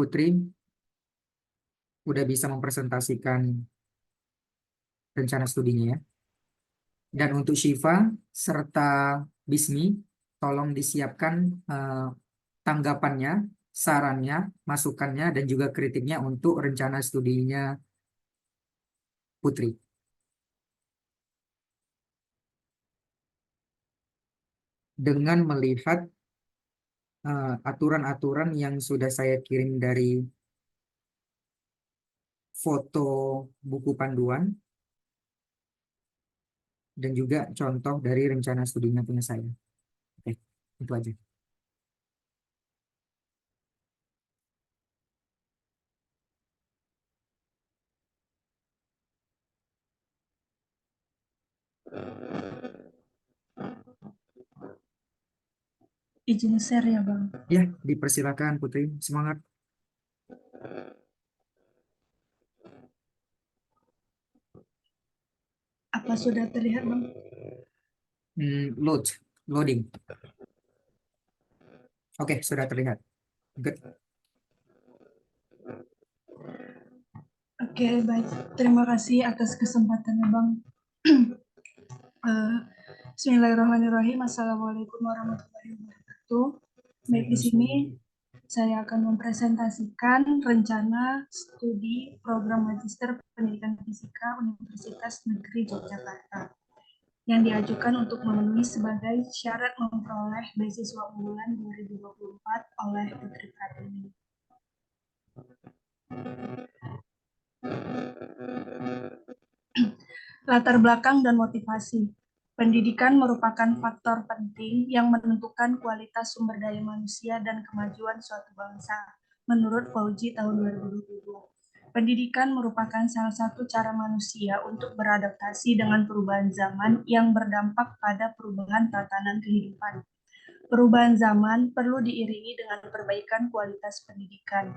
Putri udah bisa mempresentasikan rencana studinya ya. Dan untuk Syifa serta Bismi, tolong disiapkan tanggapannya, sarannya, masukannya, dan juga kritiknya untuk rencana studinya Putri. Dengan melihat aturan-aturan yang sudah saya kirim dari foto buku panduan dan juga contoh dari rencana studinya punya saya. Oke, itu aja. Izin share ya, Bang. Ya, dipersilakan Putri. Semangat. Apa sudah terlihat, Bang? Loading. Oke, sudah terlihat. Good. Oke, baik. Terima kasih atas kesempatannya, Bang. Bismillahirrahmanirrahim. Assalamualaikum warahmatullahi wabarakatuh. Baik, di sini saya akan mempresentasikan rencana studi program Magister Pendidikan Fisika Universitas Negeri Yogyakarta yang diajukan untuk memenuhi sebagai syarat memperoleh beasiswa unggulan 2024 oleh Putri Pratini. Latar belakang dan motivasi. Pendidikan merupakan faktor penting yang menentukan kualitas sumber daya manusia dan kemajuan suatu bangsa, menurut Fauji tahun 2022. Pendidikan merupakan salah satu cara manusia untuk beradaptasi dengan perubahan zaman yang berdampak pada perubahan tatanan kehidupan. Perubahan zaman perlu diiringi dengan perbaikan kualitas pendidikan.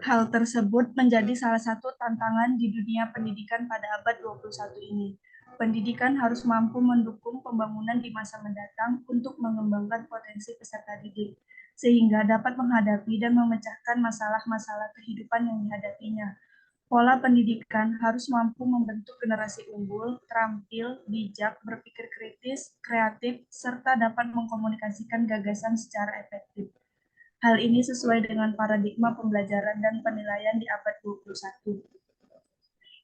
Hal tersebut menjadi salah satu tantangan di dunia pendidikan pada abad 21 ini. Pendidikan harus mampu mendukung pembangunan di masa mendatang untuk mengembangkan potensi peserta didik, sehingga dapat menghadapi dan memecahkan masalah-masalah kehidupan yang dihadapinya. Pola pendidikan harus mampu membentuk generasi unggul, terampil, bijak, berpikir kritis, kreatif, serta dapat mengkomunikasikan gagasan secara efektif. Hal ini sesuai dengan paradigma pembelajaran dan penilaian di abad 21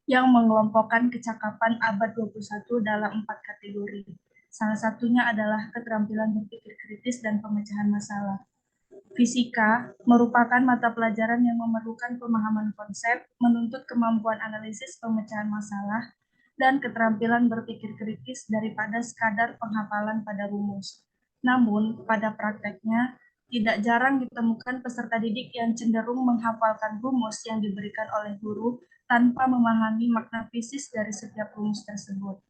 yang mengelompokkan kecakapan abad 21 dalam 4 kategori. Salah satunya adalah keterampilan berpikir kritis dan pemecahan masalah. Fisika merupakan mata pelajaran yang memerlukan pemahaman konsep, menuntut kemampuan analisis pemecahan masalah, dan keterampilan berpikir kritis daripada sekadar penghafalan pada rumus. Namun, pada prakteknya, tidak jarang ditemukan peserta didik yang cenderung menghafalkan rumus yang diberikan oleh guru tanpa memahami makna fisis dari setiap rumus tersebut.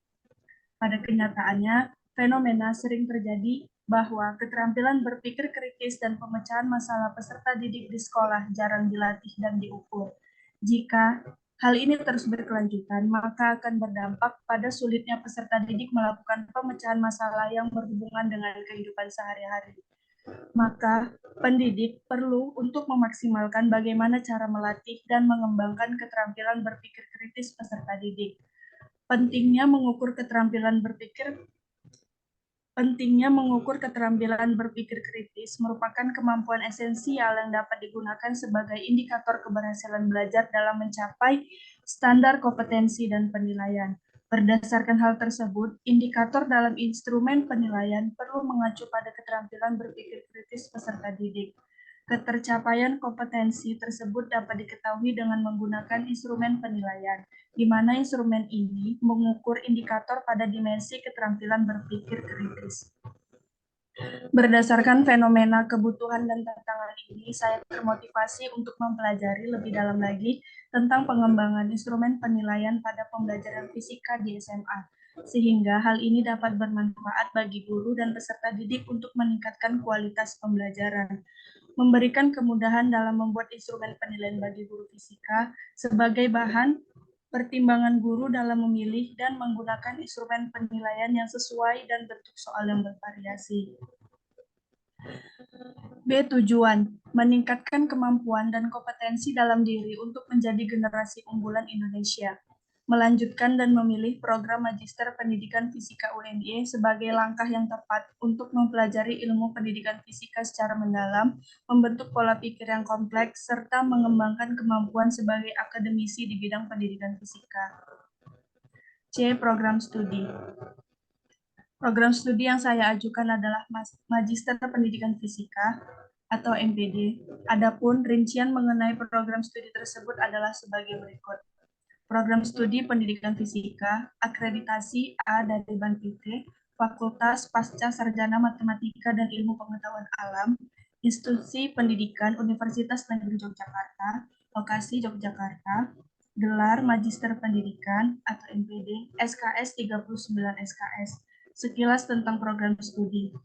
Pada kenyataannya, fenomena sering terjadi bahwa keterampilan berpikir kritis dan pemecahan masalah peserta didik di sekolah jarang dilatih dan diukur. Jika hal ini terus berkelanjutan, maka akan berdampak pada sulitnya peserta didik melakukan pemecahan masalah yang berhubungan dengan kehidupan sehari-hari. Maka pendidik perlu untuk memaksimalkan bagaimana cara melatih dan mengembangkan keterampilan berpikir kritis peserta didik. Pentingnya mengukur keterampilan berpikir kritis merupakan kemampuan esensial yang dapat digunakan sebagai indikator keberhasilan belajar dalam mencapai standar kompetensi dan penilaian. Berdasarkan hal tersebut, indikator dalam instrumen penilaian perlu mengacu pada keterampilan berpikir kritis peserta didik. Ketercapaian kompetensi tersebut dapat diketahui dengan menggunakan instrumen penilaian, di mana instrumen ini mengukur indikator pada dimensi keterampilan berpikir kritis. Berdasarkan fenomena kebutuhan dan tantangan ini, saya termotivasi untuk mempelajari lebih dalam lagi tentang pengembangan instrumen penilaian pada pembelajaran fisika di SMA, sehingga hal ini dapat bermanfaat bagi guru dan peserta didik untuk meningkatkan kualitas pembelajaran. Memberikan kemudahan dalam membuat instrumen penilaian bagi guru fisika sebagai bahan pertimbangan guru dalam memilih dan menggunakan instrumen penilaian yang sesuai dan bentuk soal yang bervariasi. B. Tujuan, meningkatkan kemampuan dan kompetensi dalam diri untuk menjadi generasi unggulan Indonesia. Melanjutkan dan memilih program Magister Pendidikan Fisika UNY sebagai langkah yang tepat untuk mempelajari ilmu pendidikan fisika secara mendalam, membentuk pola pikir yang kompleks, serta mengembangkan kemampuan sebagai akademisi di bidang pendidikan fisika. C. Program studi. Program studi yang saya ajukan adalah Magister Pendidikan Fisika atau MPD. Adapun rincian mengenai program studi tersebut adalah sebagai berikut. Program studi pendidikan fisika, akreditasi A dari BANPIT, Fakultas Pasca Sarjana Matematika dan Ilmu Pengetahuan Alam, Institusi Pendidikan Universitas Negeri Yogyakarta, lokasi Yogyakarta, gelar Magister Pendidikan atau MPD, SKS 39 SKS. Sekilas tentang program studi.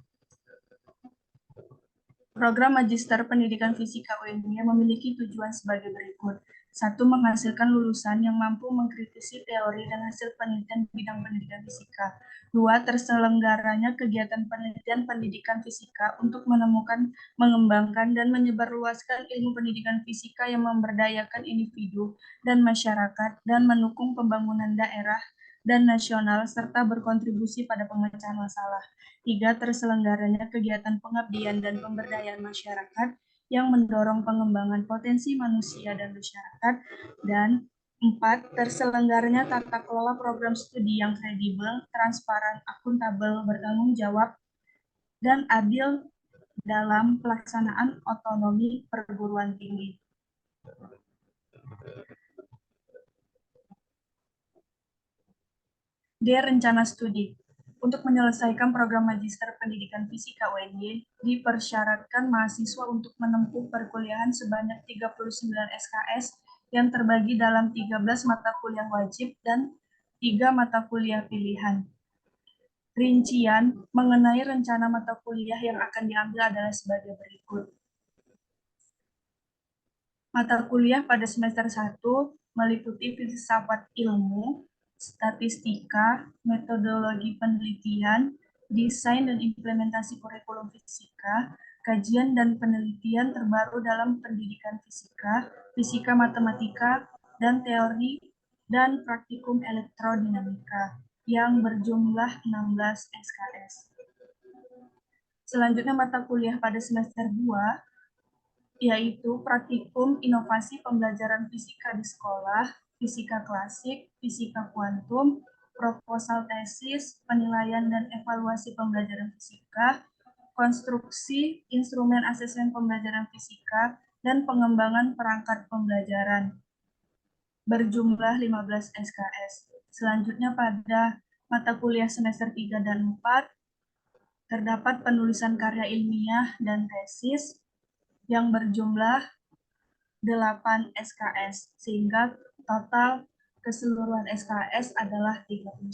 Program Magister Pendidikan Fisika UNY memiliki tujuan sebagai berikut. 1. Menghasilkan lulusan yang mampu mengkritisi teori dan hasil penelitian bidang pendidikan fisika. 2. Terselenggaranya kegiatan penelitian pendidikan fisika untuk menemukan, mengembangkan, dan menyebarluaskan ilmu pendidikan fisika yang memberdayakan individu dan masyarakat dan mendukung pembangunan daerah dan nasional serta berkontribusi pada pemecahan masalah. 3. Terselenggaranya kegiatan pengabdian dan pemberdayaan masyarakat yang mendorong pengembangan potensi manusia dan masyarakat. Dan 4. Terselenggaranya tata kelola program studi yang kredibel, transparan, akuntabel, bertanggung jawab, dan adil dalam pelaksanaan otonomi perguruan tinggi. D. Rencana studi. Untuk menyelesaikan program Magister Pendidikan Fisika UNY, dipersyaratkan mahasiswa untuk menempuh perkuliahan sebanyak 39 SKS yang terbagi dalam 13 mata kuliah wajib dan 3 mata kuliah pilihan. Rincian mengenai rencana mata kuliah yang akan diambil adalah sebagai berikut. Mata kuliah pada semester 1 meliputi filsafat ilmu, statistika, metodologi penelitian, desain dan implementasi kurikulum fisika, kajian dan penelitian terbaru dalam pendidikan fisika, fisika matematika, dan teori dan praktikum elektrodinamika yang berjumlah 16 SKS. Selanjutnya mata kuliah pada semester 2 yaitu praktikum inovasi pembelajaran fisika di sekolah, fisika klasik, fisika kuantum, proposal tesis, penilaian dan evaluasi pembelajaran fisika, konstruksi instrumen asesmen pembelajaran fisika, dan pengembangan perangkat pembelajaran berjumlah 15 SKS. Selanjutnya pada mata kuliah semester 3 dan 4 terdapat penulisan karya ilmiah dan tesis yang berjumlah 8 SKS, sehingga total keseluruhan SKS adalah 39.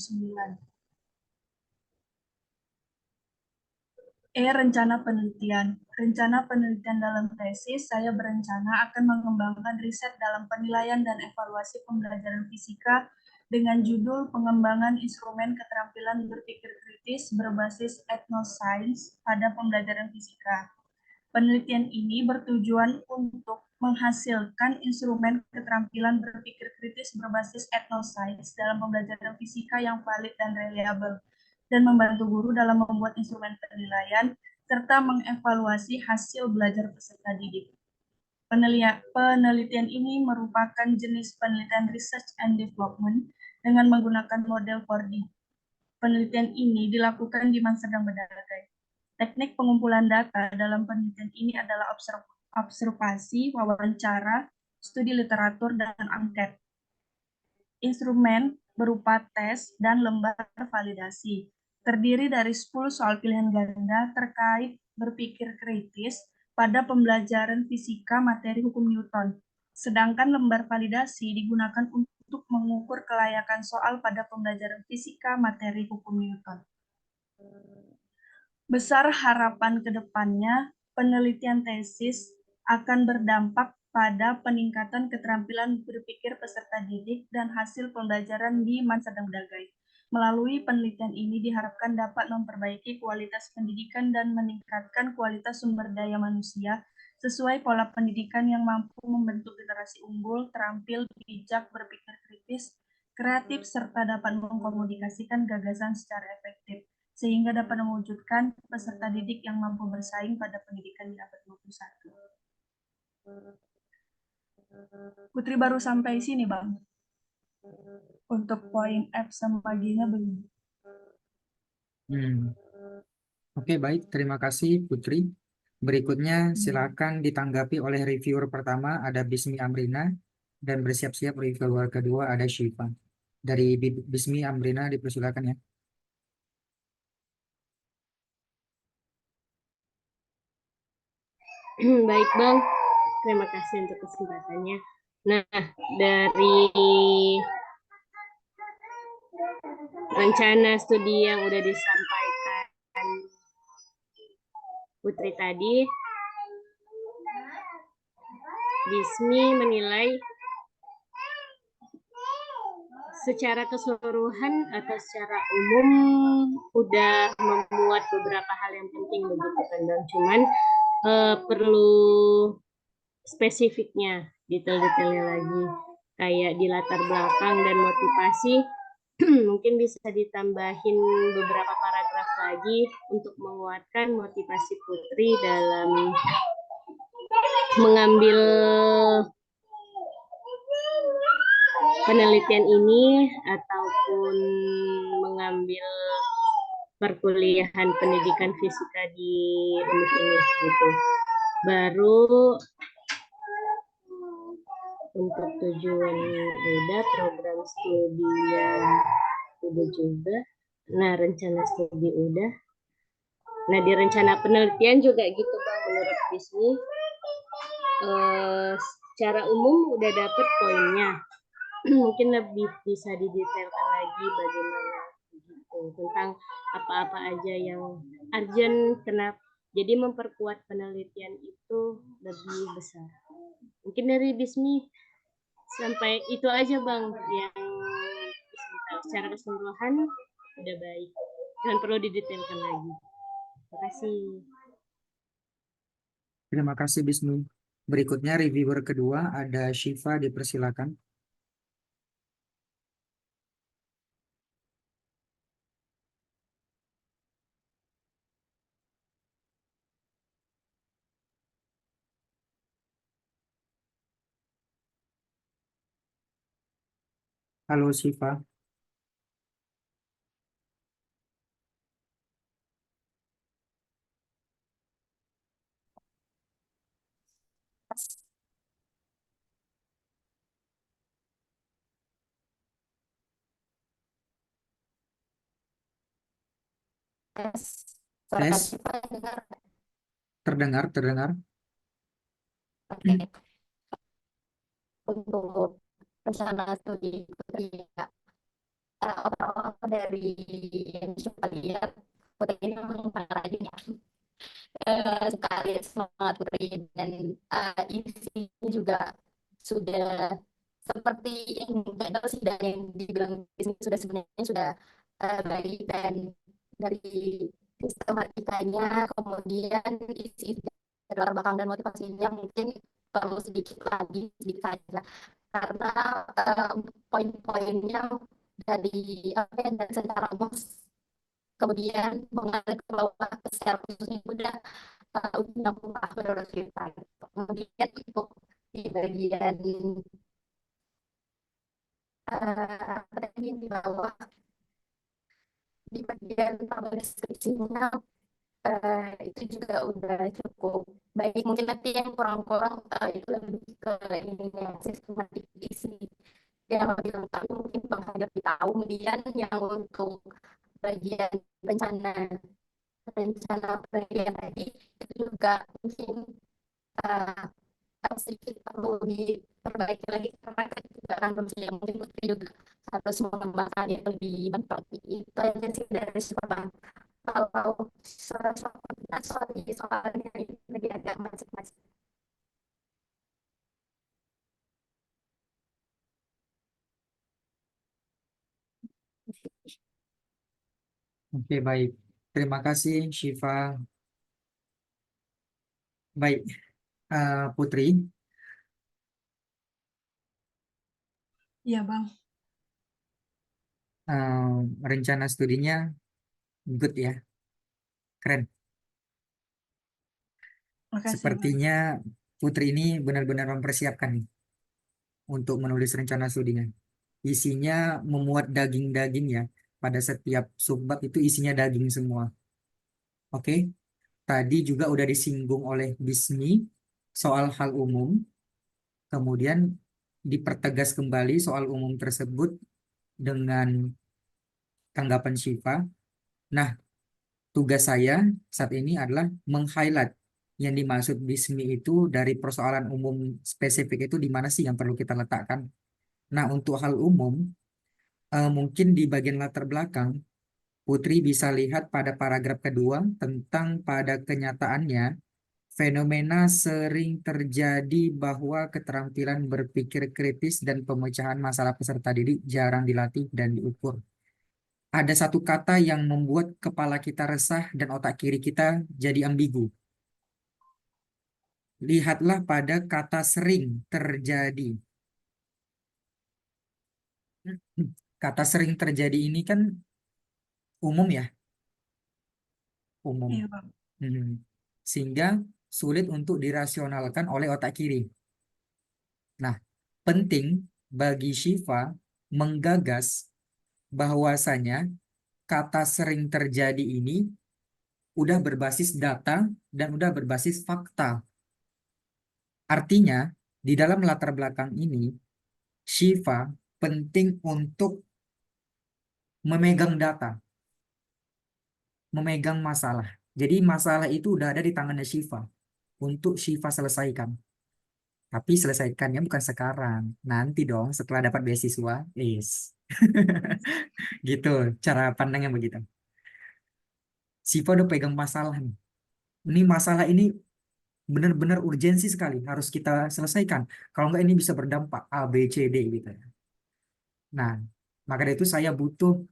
Rencana penelitian. Rencana penelitian dalam tesis, saya berencana akan mengembangkan riset dalam penilaian dan evaluasi pembelajaran fisika dengan judul pengembangan instrumen keterampilan berpikir kritis berbasis etnoscience pada pembelajaran fisika. Penelitian ini bertujuan untuk menghasilkan instrumen keterampilan berpikir kritis berbasis etnoscience dalam pembelajaran fisika yang valid dan reliable, dan membantu guru dalam membuat instrumen penilaian, serta mengevaluasi hasil belajar peserta didik. Penelitian ini merupakan jenis penelitian research and development dengan menggunakan model 4D. Penelitian ini dilakukan di Amsterdam Berbagai. Teknik pengumpulan data dalam penelitian ini adalah observasi, wawancara, studi literatur, dan angket. Instrumen berupa tes dan lembar validasi. Terdiri dari 10 soal pilihan ganda terkait berpikir kritis pada pembelajaran fisika materi hukum Newton. Sedangkan lembar validasi digunakan untuk mengukur kelayakan soal pada pembelajaran fisika materi hukum Newton. Besar harapan ke depannya, penelitian tesis akan berdampak pada peningkatan keterampilan berpikir peserta didik dan hasil pembelajaran di masa Dagai. Melalui penelitian ini diharapkan dapat memperbaiki kualitas pendidikan dan meningkatkan kualitas sumber daya manusia sesuai pola pendidikan yang mampu membentuk generasi unggul, terampil, bijak, berpikir kritis, kreatif, serta dapat mengkomunikasikan gagasan secara efektif, sehingga dapat mewujudkan peserta didik yang mampu bersaing pada pendidikan di abad 21. Putri baru sampai sini, Bang. Untuk poin F sama G-nya belum. Hmm. Oke, baik. Terima kasih, Putri. Berikutnya, silakan ditanggapi oleh reviewer pertama, ada Bismi Amrina, dan bersiap-siap reviewer kedua, ada Syifa. Dari Bismi Amrina, dipersilakan ya. Baik, Bang. Terima kasih untuk kesempatannya. Nah, dari rencana studi yang udah disampaikan Putri tadi, Bismi menilai secara keseluruhan atau secara umum udah memuat beberapa hal yang penting begitu kan, Bang. Cuman perlu spesifiknya, detail-detailnya lagi, kayak di latar belakang dan motivasi. Mungkin bisa ditambahin beberapa paragraf lagi untuk menguatkan motivasi Putri dalam mengambil penelitian ini ataupun mengambil perkuliahan pendidikan fisika di UNIF ini gitu. Baru untuk tujuan udah, program studi udah juga. Nah, rencana studi udah. Nah, di rencana penelitian juga gitu, Bang, menurut Bismi. Secara umum udah dapet poinnya. Mungkin lebih bisa didetailkan lagi bagaimana gitu, tentang apa-apa aja yang urgent, kenapa. Jadi memperkuat penelitian itu lebih besar. Mungkin dari Bismi sampai itu aja, Bang, yang secara keseluruhan udah baik. Jangan perlu didetailkan lagi. Terima kasih. Terima kasih, Bismi. Berikutnya, reviewer kedua, ada Syifa, dipersilakan. Halo, Syifa. Suara Tes, Syifa dengar. terdengar, terdengar. Oke. Untuk rencana studi Putri ya, awal dari yang Syifa lihat, Putri ini memang sangat rajin ya. Sekali semangat Putri, dan isinya juga sudah seperti yang nggak tahu sih, dari yang dibilang di sini sudah sebenarnya sudah baik, dan dari sistematikanya, kemudian isi latar belakang dan motivasinya mungkin perlu sedikit lagi, sedikit saja, karena poin-poinnya dari apa ya, dari secara umum, kemudian mengalir ke bawah ke secara khususnya udah nyambung lah menurut kita gitu. Kemudian untuk di bagian apa tadi di bawah, di bagian tabel deskripsinya, itu juga udah cukup baik. Mungkin nanti yang kurang-kurang itu lebih ke ininya, sistematik isi yang lebih lengkap mungkin menghadapi tahu. Kemudian yang untuk bagian rencana rencana penelitian tadi itu juga mungkin uh, sedikit perlu diperbaiki lagi, karena kan juga kan belum siap, mungkin Putri juga harus mengembangkan yang lebih banyak lagi. Itu aja sih dari sekolah. Kalau soalnya ini lebih agak macet-macet. Oke, baik. Terima kasih, Syifa. Baik, Putri, Iya, Bang. rencana studinya good ya, keren. Makasih, Bang. Sepertinya Putri ini benar-benar mempersiapkan nih untuk menulis rencana studinya. Isinya memuat daging-daging ya. Pada setiap subbab itu isinya daging semua. Oke, tadi juga udah disinggung oleh Bismi soal hal umum, kemudian dipertegas kembali soal umum tersebut dengan tanggapan Syifa. Nah, tugas saya saat ini adalah meng-highlight yang dimaksud Bismi itu dari persoalan umum spesifik itu di mana sih yang perlu kita letakkan. Nah, untuk hal umum, mungkin di bagian latar belakang, Putri bisa lihat pada paragraf kedua tentang pada kenyataannya, fenomena sering terjadi bahwa keterampilan berpikir kritis dan pemecahan masalah peserta didik jarang dilatih dan diukur. Ada satu kata yang membuat kepala kita resah dan otak kiri kita jadi ambigu. Lihatlah pada kata sering terjadi. Kata sering terjadi ini kan umum ya, umum. Iya, Bang. Hmm. Sehingga sulit untuk dirasionalkan oleh otak kiri. Nah, penting bagi Shiva menggagas bahwasanya kata sering terjadi ini udah berbasis data dan udah berbasis fakta. Artinya, di dalam latar belakang ini, Shiva penting untuk memegang data, memegang masalah. Jadi masalah itu udah ada di tangannya Shiva untuk Shiva selesaikan. Tapi selesaikannya bukan sekarang, nanti dong setelah dapat beasiswa. Is. Gitu, cara pandangnya begitu. Shiva udah pegang masalah nih. Ini masalah ini benar-benar urgensi sekali, harus kita selesaikan. Kalau nggak ini bisa berdampak A, B, C, D gitu. Nah, maka dari itu saya butuh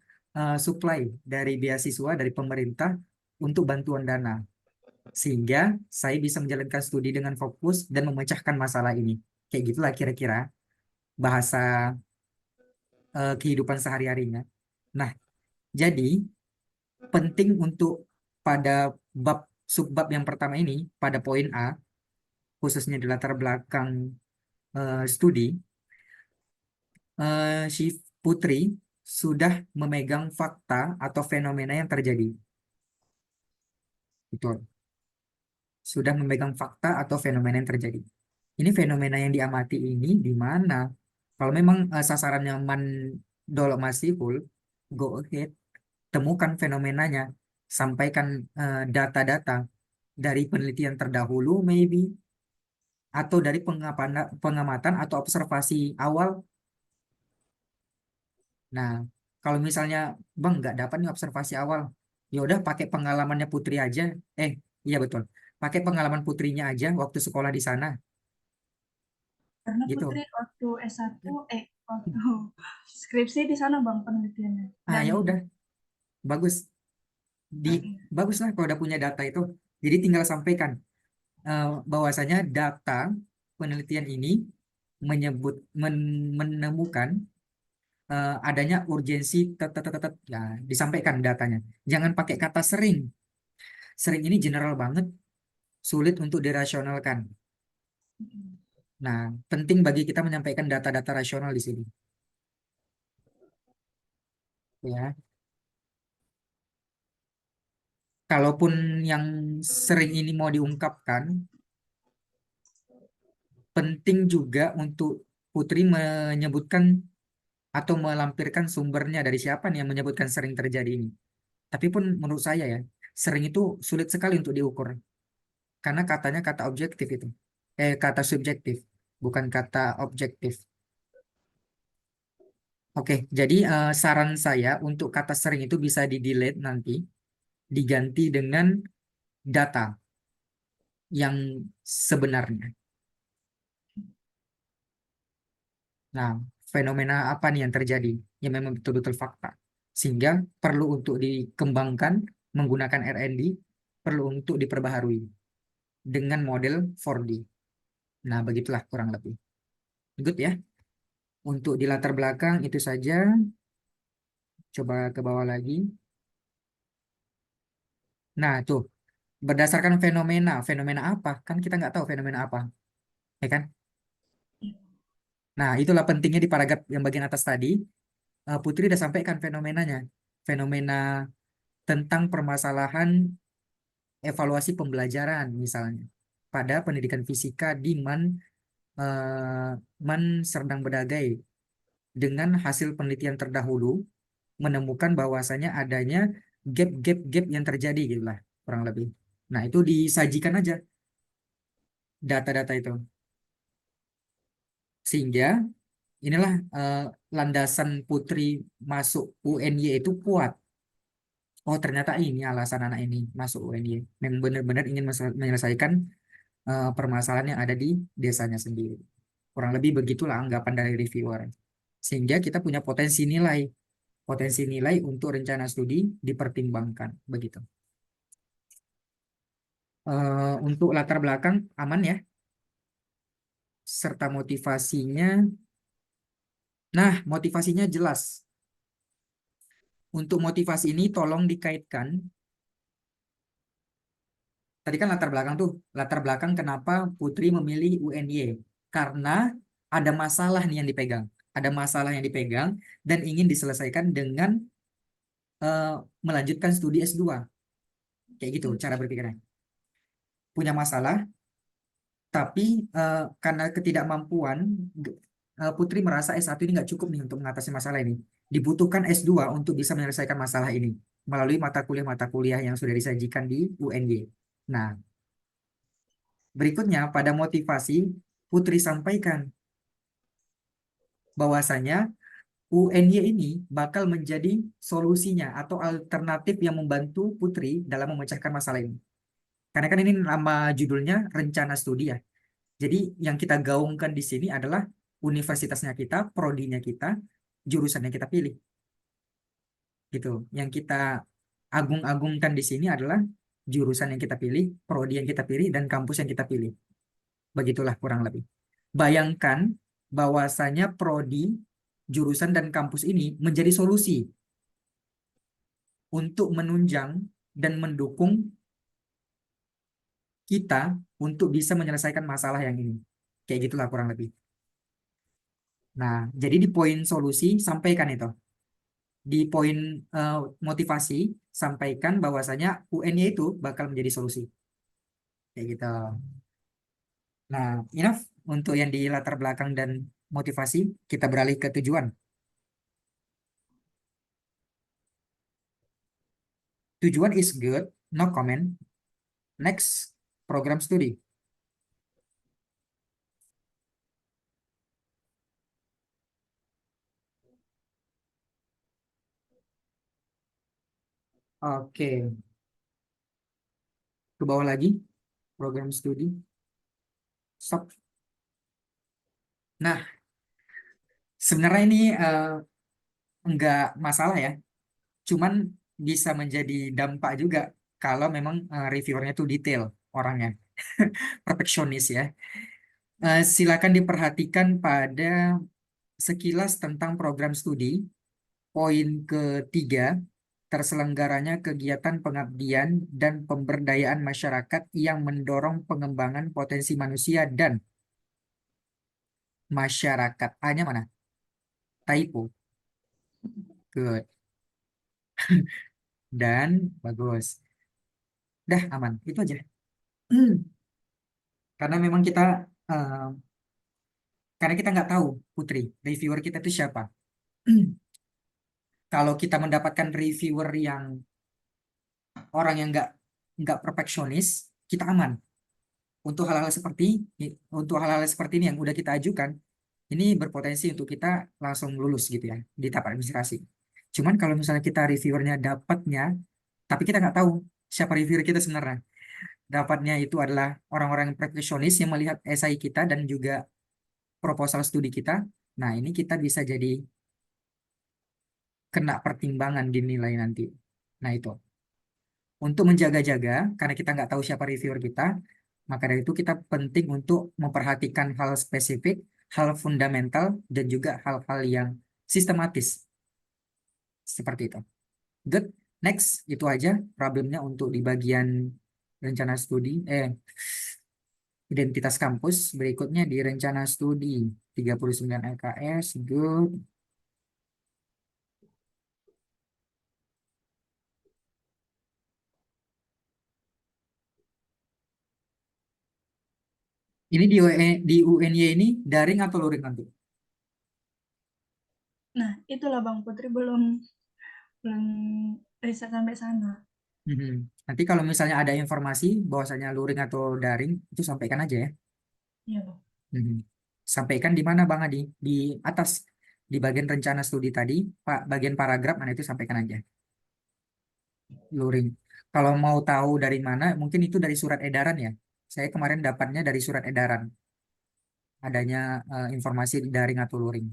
supply dari beasiswa dari pemerintah untuk bantuan dana. Sehingga saya bisa menjalankan studi dengan fokus dan memecahkan masalah ini. Kayak gitulah kira-kira bahasa kehidupan sehari-harinya. Nah, jadi penting untuk pada bab subbab yang pertama ini, pada poin A, khususnya di latar belakang studi, si Putri sudah memegang fakta atau fenomena yang terjadi. Betul. Sudah memegang fakta atau fenomena yang terjadi. Ini fenomena yang diamati ini di mana? Kalau memang sasarannya mandol masihul, go ahead, temukan fenomenanya, sampaikan data-data dari penelitian terdahulu, maybe, atau dari pengamatan atau observasi awal. Nah, kalau misalnya Bang nggak dapat nih observasi awal, ya udah pakai pengalamannya Putri aja. Iya betul. Pakai pengalaman Putrinya aja waktu sekolah di sana, Karena gitu. Putri waktu S1, waktu skripsi di sana, Bang, penelitiannya. Ah Dan ya udah, bagus. Di bagus lah kalau udah punya data itu. Jadi tinggal sampaikan bahwasanya data penelitian ini menemukan adanya urgensi tetet ya disampaikan datanya. Jangan pakai kata sering. Sering ini general banget, sulit untuk dirasionalkan. Nah, penting bagi kita menyampaikan data-data rasional di sini. Ya, kalaupun yang sering ini mau diungkapkan, penting juga untuk Putri menyebutkan atau melampirkan sumbernya dari siapa nih yang menyebutkan sering terjadi ini. Tapi pun menurut saya ya, sering itu sulit sekali untuk diukur. Karena katanya kata objektif itu. Kata subjektif, bukan kata objektif. Oke, jadi saran saya untuk kata sering itu bisa di-delete nanti, diganti dengan data yang sebenarnya. Nah, fenomena apa nih yang terjadi? Yang memang betul-betul fakta. Sehingga perlu untuk dikembangkan menggunakan R&D, perlu untuk diperbaharui dengan model 4D. Nah, begitulah kurang lebih. Good ya. Untuk di latar belakang itu saja. Coba ke bawah lagi. Nah, tuh. Berdasarkan fenomena. Fenomena apa? Kan kita nggak tahu fenomena apa. Ya kan? Nah, itulah pentingnya di paragraf yang bagian atas tadi. Putri udah sampaikan fenomenanya. Fenomena tentang permasalahan evaluasi pembelajaran misalnya. Pada pendidikan fisika di Man Serdang Bedagai. Dengan hasil penelitian terdahulu menemukan bahwasanya adanya gap yang terjadi gitu lah kurang lebih. Nah, itu disajikan aja data-data itu. Sehingga inilah landasan Putri masuk UNY itu kuat. Oh, ternyata ini alasan anak ini masuk UNY. Memang benar-benar ingin menyelesaikan permasalahan yang ada di desanya sendiri. Kurang lebih begitulah anggapan dari reviewer. Sehingga kita punya potensi nilai untuk rencana studi dipertimbangkan begitu. Untuk latar belakang aman ya, serta motivasinya. Nah, motivasinya jelas. Untuk motivasi ini tolong dikaitkan. Tadi kan latar belakang tuh, latar belakang kenapa Putri memilih UNY. Karena ada masalah nih yang dipegang. Ada masalah yang dipegang dan ingin diselesaikan dengan melanjutkan studi S2. Kayak gitu cara berpikirnya. Punya masalah, tapi karena ketidakmampuan, Putri merasa S1 ini nggak cukup nih untuk mengatasi masalah ini. Dibutuhkan S2 untuk bisa menyelesaikan masalah ini melalui mata kuliah yang sudah disajikan di UNY. Nah, berikutnya pada motivasi, Putri sampaikan bahwasanya UNY ini bakal menjadi solusinya atau alternatif yang membantu Putri dalam memecahkan masalah ini. Karena kan ini nama judulnya rencana studi ya. Jadi yang kita gaungkan di sini adalah universitasnya kita, prodinya kita, jurusan yang kita pilih. Gitu. Yang kita agung-agungkan di sini adalah jurusan yang kita pilih, prodi yang kita pilih, dan kampus yang kita pilih. Begitulah kurang lebih. Bayangkan bahwasanya prodi, jurusan, dan kampus ini menjadi solusi untuk menunjang dan mendukung kita untuk bisa menyelesaikan masalah yang ini. Kayak gitulah kurang lebih. Nah, jadi di poin solusi sampaikan itu. Di poin motivasi sampaikan bahwasanya UN-nya itu bakal menjadi solusi. Kayak gitu. Nah, enough untuk yang di latar belakang dan motivasi, kita beralih ke tujuan. Tujuan is good, no comment. Next, program studi. Oke, ke bawah lagi, program studi. Stop. Nah, sebenarnya ini enggak masalah ya. Cuman bisa menjadi dampak juga kalau memang reviewernya itu detail orangnya. Perfeksionis ya. Silakan diperhatikan pada sekilas tentang program studi. Poin ketiga, terselenggaranya kegiatan pengabdian dan pemberdayaan masyarakat yang mendorong pengembangan potensi manusia dan masyarakat. A-nya mana? Typo. Good. Dan bagus. Dah aman. Itu aja. Karena memang eh, karena kita nggak tahu, Putri, reviewer kita itu siapa. Kalau kita mendapatkan reviewer yang orang yang nggak perfeksionis, kita aman. Untuk hal-hal seperti ini yang udah kita ajukan, ini berpotensi untuk kita langsung lulus gitu ya di tahap administrasi. Cuman kalau misalnya kita reviewernya dapatnya, tapi kita nggak tahu siapa reviewer kita sebenarnya. Dapatnya itu adalah orang-orang perfeksionis yang melihat esai kita dan juga proposal studi kita. Nah, ini kita bisa jadi kena pertimbangan dinilai nanti. Nah itu. Untuk menjaga-jaga, karena kita nggak tahu siapa reviewer kita, maka dari itu kita penting untuk memperhatikan hal spesifik, hal fundamental, dan juga hal-hal yang sistematis. Seperti itu. Good. Next, itu aja problemnya untuk di bagian rencana studi, identitas kampus. Berikutnya di rencana studi 39 LKS. Good. Ini di UNY ini daring atau luring nanti? Nah, itulah Bang Putri belum riset sampai sana. Mhm. Nanti kalau misalnya ada informasi bahwasanya luring atau daring, itu sampaikan aja ya. Iya, Bang. Mhm. Sampaikan di mana Bang Adi? Di atas, di bagian rencana studi tadi, Pak, bagian paragraf mana itu sampaikan aja. Luring. Kalau mau tahu dari mana, mungkin itu dari surat edaran ya. Saya kemarin dapatnya dari surat edaran, adanya informasi daring atau luring.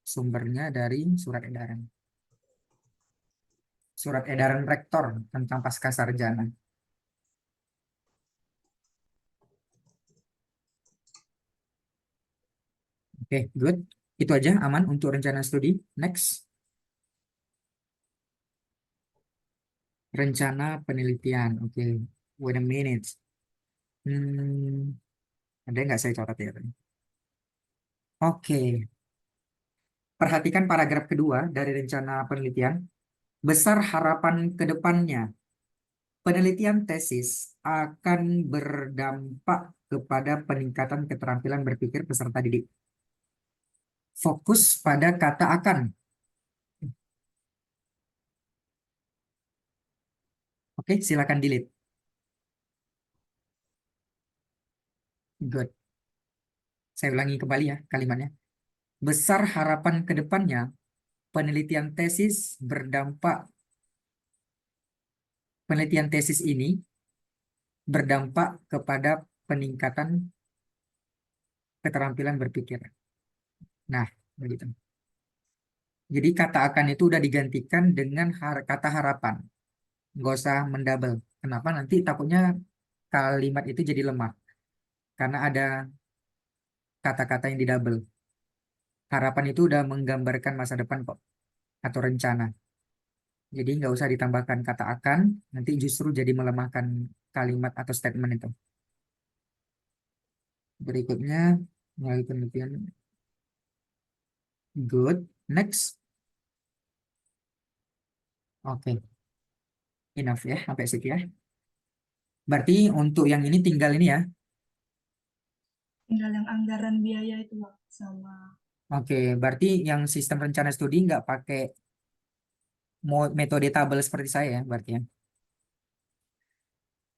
Sumbernya dari surat edaran. Surat edaran rektor tentang pascasarjana. Oke, good. Itu aja aman untuk rencana studi. Next, rencana penelitian. Oke, wait a minute. Hmm, ada nggak saya catat ya? Oke, perhatikan paragraf kedua dari rencana penelitian. Besar harapan ke depannya, penelitian tesis akan berdampak kepada peningkatan keterampilan berpikir peserta didik. Fokus pada kata akan. Oke, silakan delete. Good. Saya ulangi kembali ya kalimatnya. Besar harapan ke depannya, penelitian tesis berdampak, penelitian tesis ini berdampak kepada peningkatan keterampilan berpikir. Nah, begitu. Jadi kata akan itu udah digantikan dengan kata harapan. Nggak usah mendouble. Kenapa? Nanti takutnya kalimat itu jadi lemah. Karena ada kata-kata yang didouble. Harapan itu udah menggambarkan masa depan kok. Atau rencana. Jadi nggak usah ditambahkan kata akan. Nanti justru jadi melemahkan kalimat atau statement itu. Berikutnya, melalui penelitian. Good. Next. Oke. Enough ya. Sampai situ ya. Berarti untuk yang ini tinggal ini ya. Tinggal yang anggaran biaya itu, Bang, sama Oke. Berarti yang sistem rencana studi nggak pakai metode tabel seperti saya ya. Berarti ya.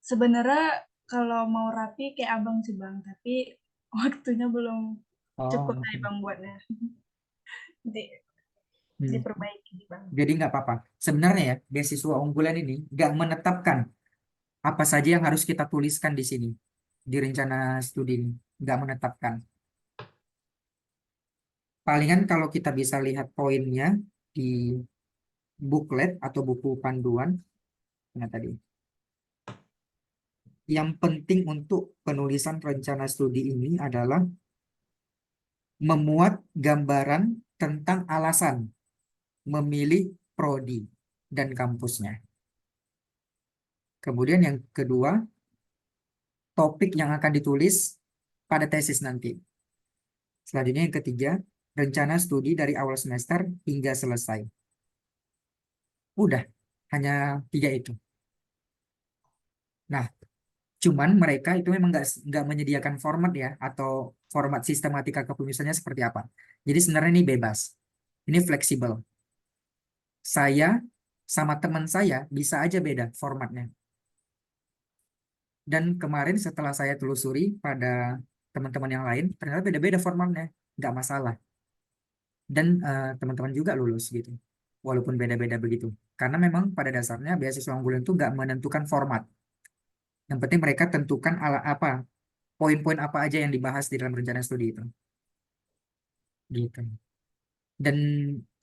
sebenarnya kalau mau rapi kayak Abang sih, Bang, tapi waktunya belum Oh, cukup dari oke. Bang buatnya. Nanti Hmm. diperbaiki, Bang. Jadi nggak apa-apa. Sebenarnya ya, beasiswa unggulan ini nggak menetapkan apa saja yang harus kita tuliskan di sini, di rencana studi ini. Nggak menetapkan. Palingan kalau kita bisa lihat poinnya di booklet atau buku panduan, nah tadi. Yang penting untuk penulisan rencana studi ini adalah memuat gambaran tentang alasan memilih prodi dan kampusnya. Kemudian yang kedua, topik yang akan ditulis pada tesis nanti. Selanjutnya yang ketiga, rencana studi dari awal semester hingga selesai. Udah, hanya tiga itu. Nah, cuman mereka itu memang nggak menyediakan format ya, atau format sistematika kepenulisannya seperti apa. Jadi sebenarnya ini bebas. Ini fleksibel. Saya sama teman saya bisa aja beda formatnya. Dan kemarin setelah saya telusuri pada teman-teman yang lain, ternyata beda-beda formatnya. Nggak masalah. Dan teman-teman juga lulus gitu. Walaupun beda-beda begitu. Karena memang pada dasarnya beasiswa unggulan itu nggak menentukan format. Yang penting mereka tentukan ala apa, poin-poin apa aja yang dibahas di dalam rencana studi itu. Gitu. Dan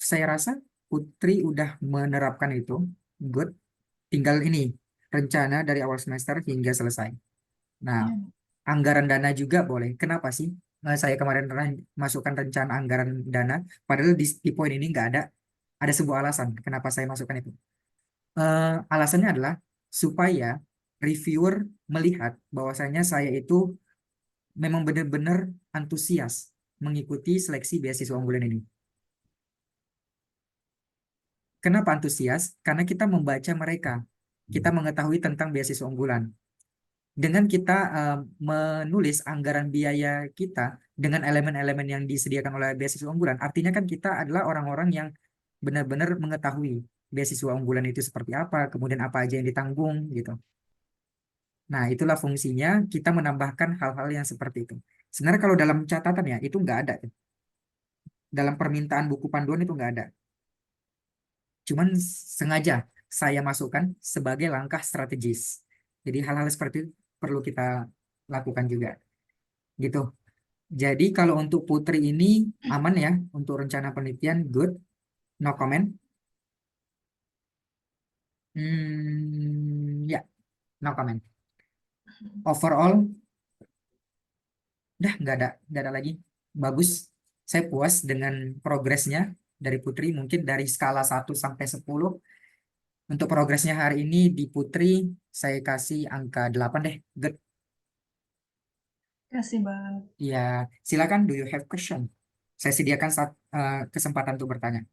saya rasa Putri udah menerapkan itu. Good. Tinggal ini rencana dari awal semester hingga selesai. Nah, Ya, anggaran dana juga boleh. Kenapa sih? Saya kemarin masukkan rencana anggaran dana, padahal di poin ini nggak ada. Ada sebuah alasan kenapa saya masukkan itu. Alasannya adalah supaya reviewer melihat bahwasanya saya itu memang benar-benar antusias mengikuti seleksi beasiswa unggulan ini. Kenapa antusias? Karena kita membaca mereka, kita mengetahui tentang beasiswa unggulan. Dengan kita menulis anggaran biaya kita dengan elemen-elemen yang disediakan oleh beasiswa unggulan, artinya kan kita adalah orang-orang yang benar-benar mengetahui beasiswa unggulan itu seperti apa, kemudian apa aja yang ditanggung gitu. Nah, itulah fungsinya kita menambahkan hal-hal yang seperti itu. Sebenarnya kalau dalam catatan ya, itu nggak ada. Dalam permintaan buku panduan itu nggak ada. Cuman sengaja saya masukkan sebagai langkah strategis. Jadi hal-hal seperti itu perlu kita lakukan juga. Gitu. Jadi kalau untuk Putri ini aman ya untuk rencana penelitian, good, no comment. Ya, no comment. Overall, dah nggak ada lagi. Bagus. Saya puas dengan progresnya dari Putri. Mungkin dari skala 1 sampai 10. Untuk progresnya hari ini di Putri, saya kasih angka 8 deh. Good. kasih Bang. Ya, silakan. Do you have question? Saya sediakan kesempatan untuk bertanya.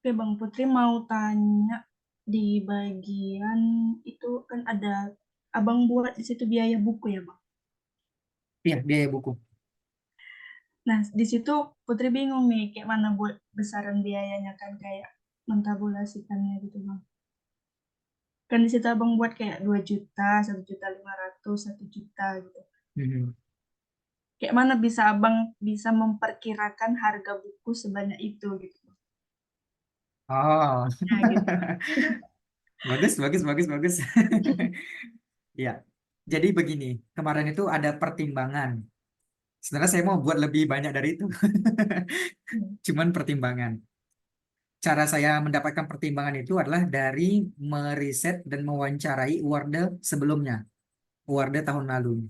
Oke, Bang Putri mau tanya di bagian itu kan ada Abang buat di situ biaya buku ya, Bang. Iya, biaya buku. Nah, di situ Putri bingung nih kayak mana buat besaran biayanya kan kayak mentabulasikannya gitu, Bang. Kan di situ Abang buat kayak 2 juta, 1.500.000, 1 juta gitu. Mhm. Kayak mana bisa Abang bisa memperkirakan harga buku sebanyak itu gitu. Oh, Nah, gitu. bagus, bagus, bagus, bagus. Ya, jadi begini. Kemarin itu ada pertimbangan. Sebenarnya saya mau buat lebih banyak dari itu. Cuman pertimbangan. Cara saya mendapatkan pertimbangan itu adalah dari meriset dan mewawancarai award sebelumnya, award tahun lalu.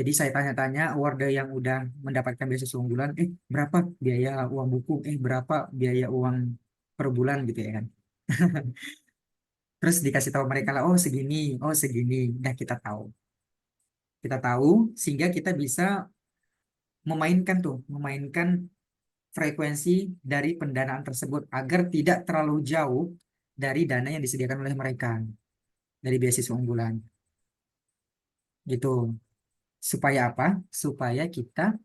Jadi saya tanya-tanya award yang udah mendapatkan beasiswa unggulan, berapa biaya uang buku, berapa biaya uang per bulan gitu ya kan. Terus dikasih tahu mereka lah, oh segini, dah kita tahu. Kita tahu sehingga kita bisa memainkan frekuensi dari pendanaan tersebut agar tidak terlalu jauh dari dana yang disediakan oleh mereka dari beasiswa unggulan. Gitu. Supaya apa? Supaya kita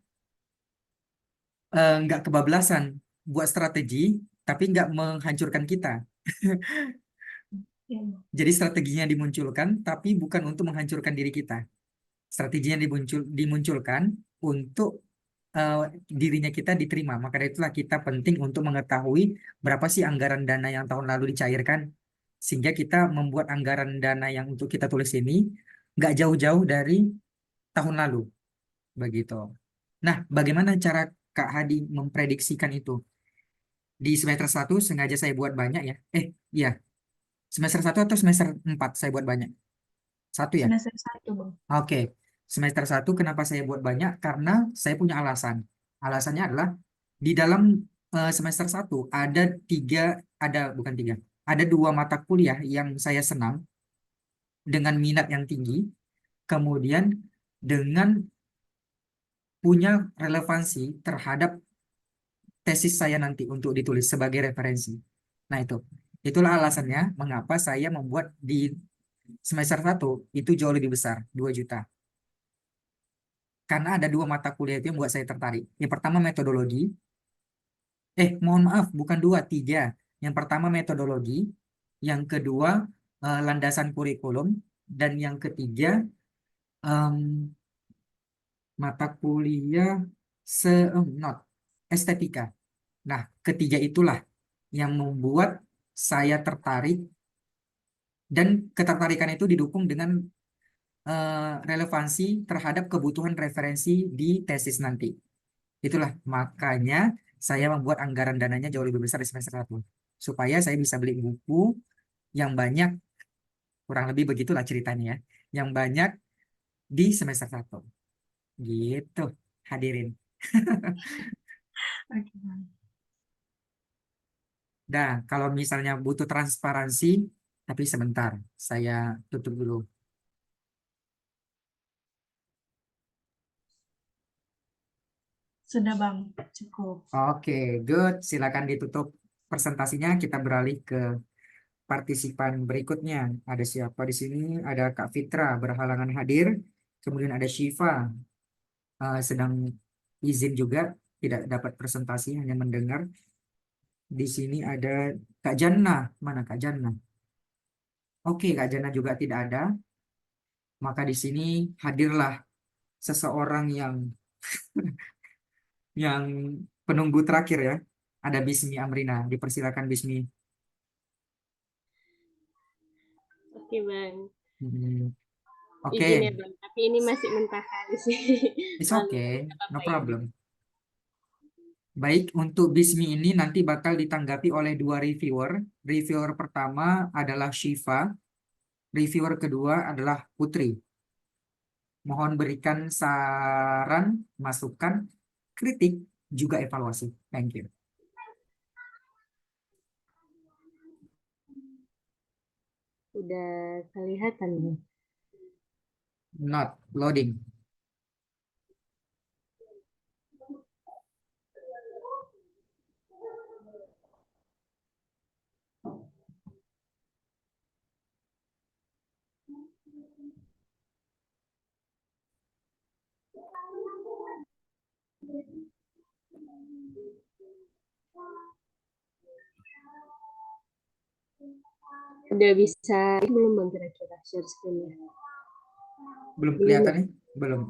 nggak kebablasan buat strategi, tapi nggak menghancurkan kita. Ya, Bang. Jadi strateginya dimunculkan, tapi bukan untuk menghancurkan diri kita. Strateginya dimunculkan untuk eh, dirinya kita diterima. Maka dari itulah kita penting untuk mengetahui berapa sih anggaran dana yang tahun lalu dicairkan, sehingga kita membuat anggaran dana yang untuk kita tulis ini nggak jauh-jauh dari tahun lalu, begitu. Nah, bagaimana cara Kak Hadi memprediksikan itu? Di semester 1 sengaja saya buat banyak ya. Iya, semester 1 atau semester 4 saya buat banyak? Satu ya? Semester 1, Bang. Oke, semester 1 kenapa saya buat banyak? Karena saya punya alasan. Alasannya adalah di dalam semester 1 ada bukan tiga, ada 2 mata kuliah yang saya senang dengan minat yang tinggi, kemudian dengan punya relevansi terhadap tesis saya nanti untuk ditulis sebagai referensi. Nah itulah alasannya mengapa saya membuat di semester 1 itu jauh lebih besar, 2 juta. Karena ada 2 mata kuliah itu yang buat saya tertarik. Yang pertama metodologi. Mohon maaf, bukan 2, 3. Yang pertama metodologi. Yang kedua landasan kurikulum. Dan yang ketiga em, mata kuliah not estetika. Nah, ketiga itulah yang membuat saya tertarik dan ketertarikan itu didukung dengan relevansi terhadap kebutuhan referensi di tesis nanti. Itulah makanya saya membuat anggaran dananya jauh lebih besar di semester 1. Supaya saya bisa beli buku yang banyak, kurang lebih begitulah ceritanya ya. Yang banyak di semester 1. Gitu, hadirin. Oke, baik. Dan kalau misalnya butuh transparansi, tapi sebentar, saya tutup dulu. Sudah Bang, cukup. Oke, good. Silakan ditutup presentasinya. Kita beralih ke partisipan berikutnya. Ada siapa di sini? Ada Kak Fitra berhalangan hadir. Kemudian ada Syifa sedang izin juga, tidak dapat presentasi, hanya mendengar. Di sini ada Kak Janna. Mana Kak Janna? Oke, Kak Janna juga tidak ada. Maka di sini hadirlah seseorang yang penunggu terakhir ya. Ada Bismi Amrina. Dipersilakan Bismi. Oke Bang, Hmm, izin Oke, ya Bang, tapi ini masih mentah kali sih. it's Malu, okay, nggak no apa-apa ya. problem. Baik, untuk Bismi ini nanti bakal ditanggapi oleh dua reviewer. Reviewer pertama adalah Syifa, reviewer kedua adalah Putri. Mohon berikan saran, masukan, kritik, juga evaluasi. Thank you. Udah kelihatan Bang. Not loading. Udah bisa belum Bang kira-kira share screen-nya? Belum Belum kelihatan ya? nih? Belum.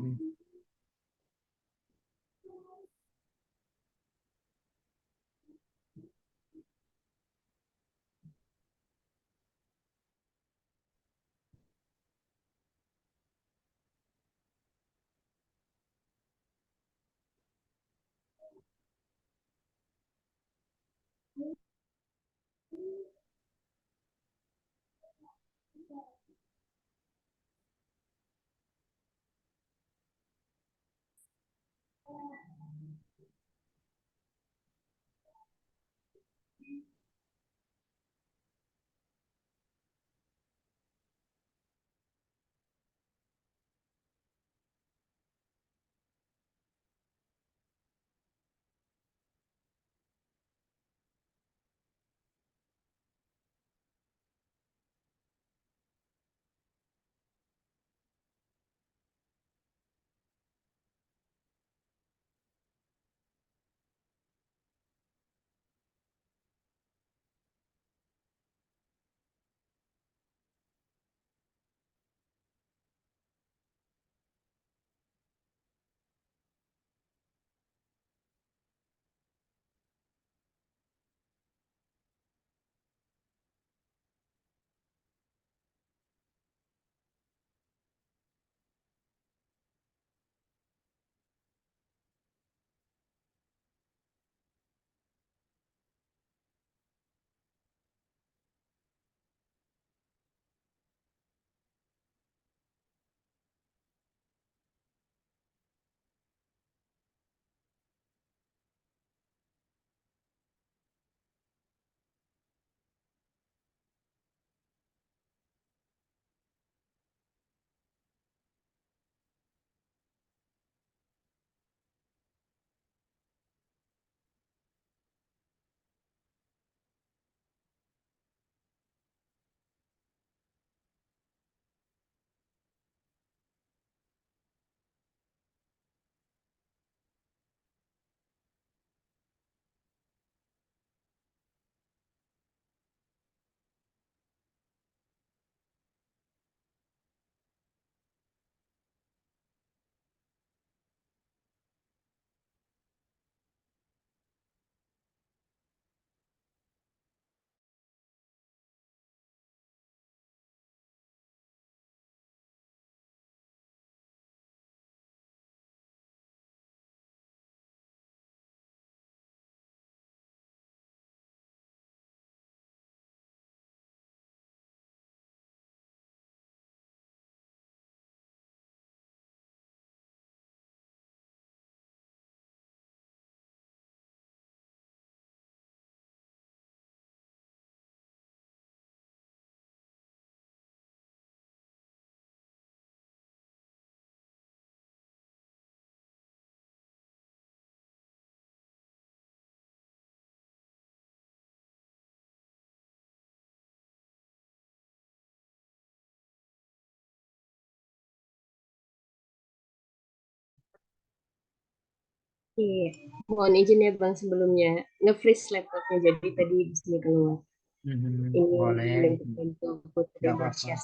Iya, mohon izin ya Bang sebelumnya nge-freeze laptopnya jadi tadi di sini keluar. Ini Boleh, link untuk Putri nggak apa-apa. Marsha.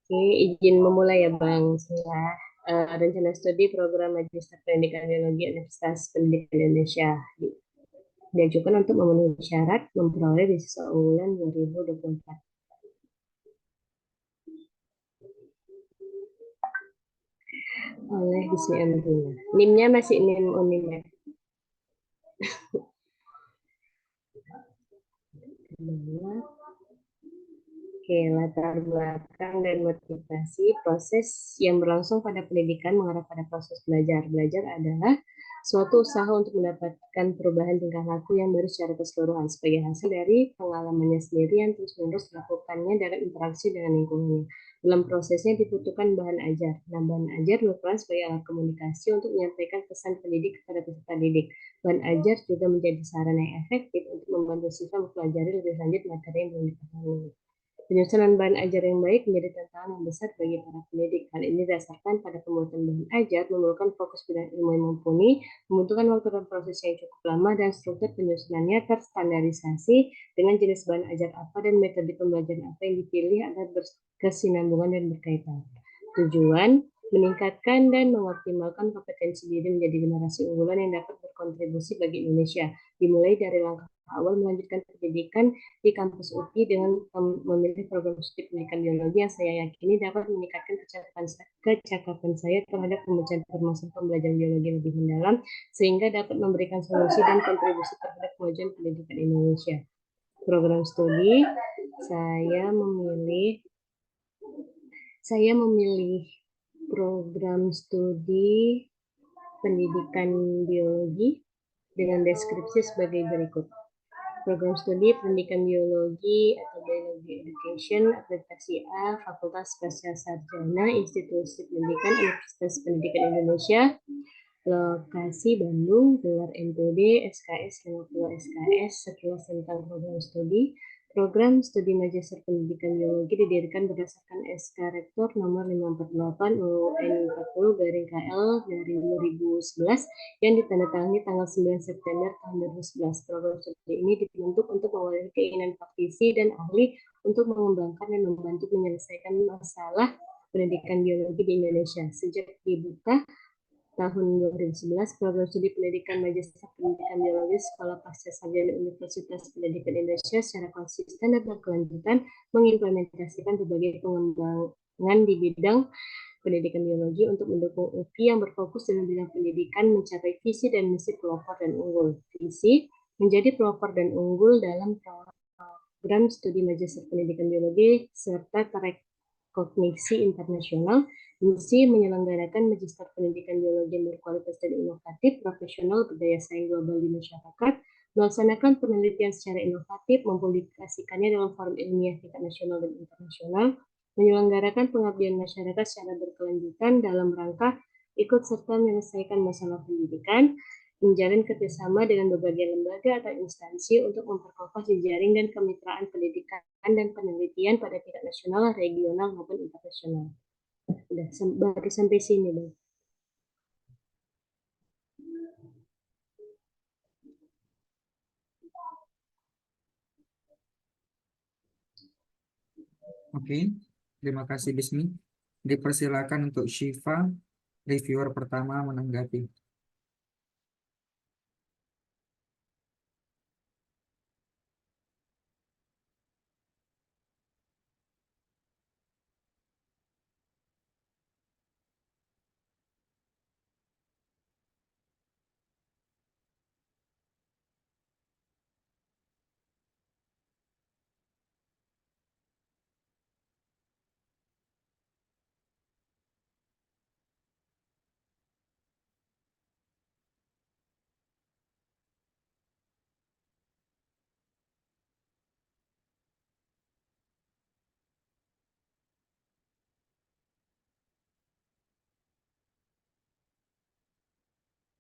Oke, izin memulai ya Bang. Saya rencana studi program Magister Pendidikan Biologi Universitas Pendidikan Indonesia diajukan untuk memenuhi syarat memperoleh beasiswa unggulan 2024 oleh Bismi Amrina. NIM-nya masih NIM Unimed. Oke, latar belakang dan motivasi proses yang berlangsung pada pendidikan mengarah pada proses belajar. Belajar adalah suatu usaha untuk mendapatkan perubahan tingkah laku yang baru secara keseluruhan sebagai hasil dari pengalamannya sendiri yang terus-menerus dilakukannya dalam interaksi dengan lingkungannya. Dalam prosesnya dibutuhkan bahan ajar. Nah, bahan ajar berperan sebagai alat komunikasi untuk menyampaikan pesan pendidik kepada peserta didik. Bahan ajar juga menjadi sarana yang efektif untuk membantu siswa mempelajari lebih lanjut materi yang belum dipahami. Penyusunan bahan ajar yang baik menjadi tantangan yang besar bagi para pendidik. Hal ini didasarkan pada pembuatan bahan ajar memerlukan fokus bidang ilmu yang mumpuni, membutuhkan waktu dan proses yang cukup lama, dan struktur penyusunannya terstandarisasi dengan jenis bahan ajar apa dan metode pembelajaran apa yang dipilih agar berkesinambungan dan berkaitan. Tujuan meningkatkan dan mengoptimalkan kompetensi diri menjadi generasi unggulan yang dapat berkontribusi bagi Indonesia, dimulai dari langkah awal melanjutkan pendidikan di kampus UPI dengan memilih program studi pendidikan biologi yang saya yakini dapat meningkatkan kecakapan saya terhadap pemecahan permasalahan pembelajaran biologi lebih mendalam sehingga dapat memberikan solusi dan kontribusi terhadap kemajuan pendidikan Indonesia. Program studi saya memilih saya memilih program studi pendidikan biologi dengan deskripsi sebagai berikut. Program studi pendidikan biologi atau biology education, akreditasi A, Fakultas Pasca Sarjana, Institusi Pendidikan Universitas Pendidikan Indonesia, lokasi Bandung, gelar MPD, SKS 50 SKS, sekilas tentang program studi. Program studi Magister Pendidikan Biologi didirikan berdasarkan SK Rektor nomor 548 UN 40 garing KL dari 2011 yang ditandatangani tanggal 9 September tahun 2011. Program studi ini dibentuk untuk mewakili keinginan praktisi dan ahli untuk mengembangkan dan membantu menyelesaikan masalah pendidikan biologi di Indonesia. Sejak dibuka tahun 2011, program studi pendidikan Magister Pendidikan Biologi Sekolah Pasca Sarjana Universitas Pendidikan Indonesia secara konsisten dan berkelanjutan mengimplementasikan berbagai pengembangan di bidang pendidikan biologi untuk mendukung UPI yang berfokus dalam bidang pendidikan mencapai visi dan misi pelopor dan unggul. Visi menjadi pelopor dan unggul dalam program studi Magister Pendidikan Biologi serta terrekognisi internasional. Misi menyelenggarakan Magister Pendidikan Biologi yang berkualitas dan inovatif, profesional, berdaya saing global di masyarakat, melaksanakan penelitian secara inovatif, mempublikasikannya dalam forum ilmiah tingkat nasional dan internasional, menyelenggarakan pengabdian masyarakat secara berkelanjutan dalam rangka ikut serta menyelesaikan masalah pendidikan, menjalin kerjasama dengan berbagai lembaga atau instansi untuk memperkokoh jejaring dan kemitraan pendidikan dan penelitian pada tingkat nasional, regional, maupun internasional. Udah, baru sampai sini, Bang. Oke, terima kasih Bismi. Dipersilakan untuk Syifa, reviewer pertama menanggapi.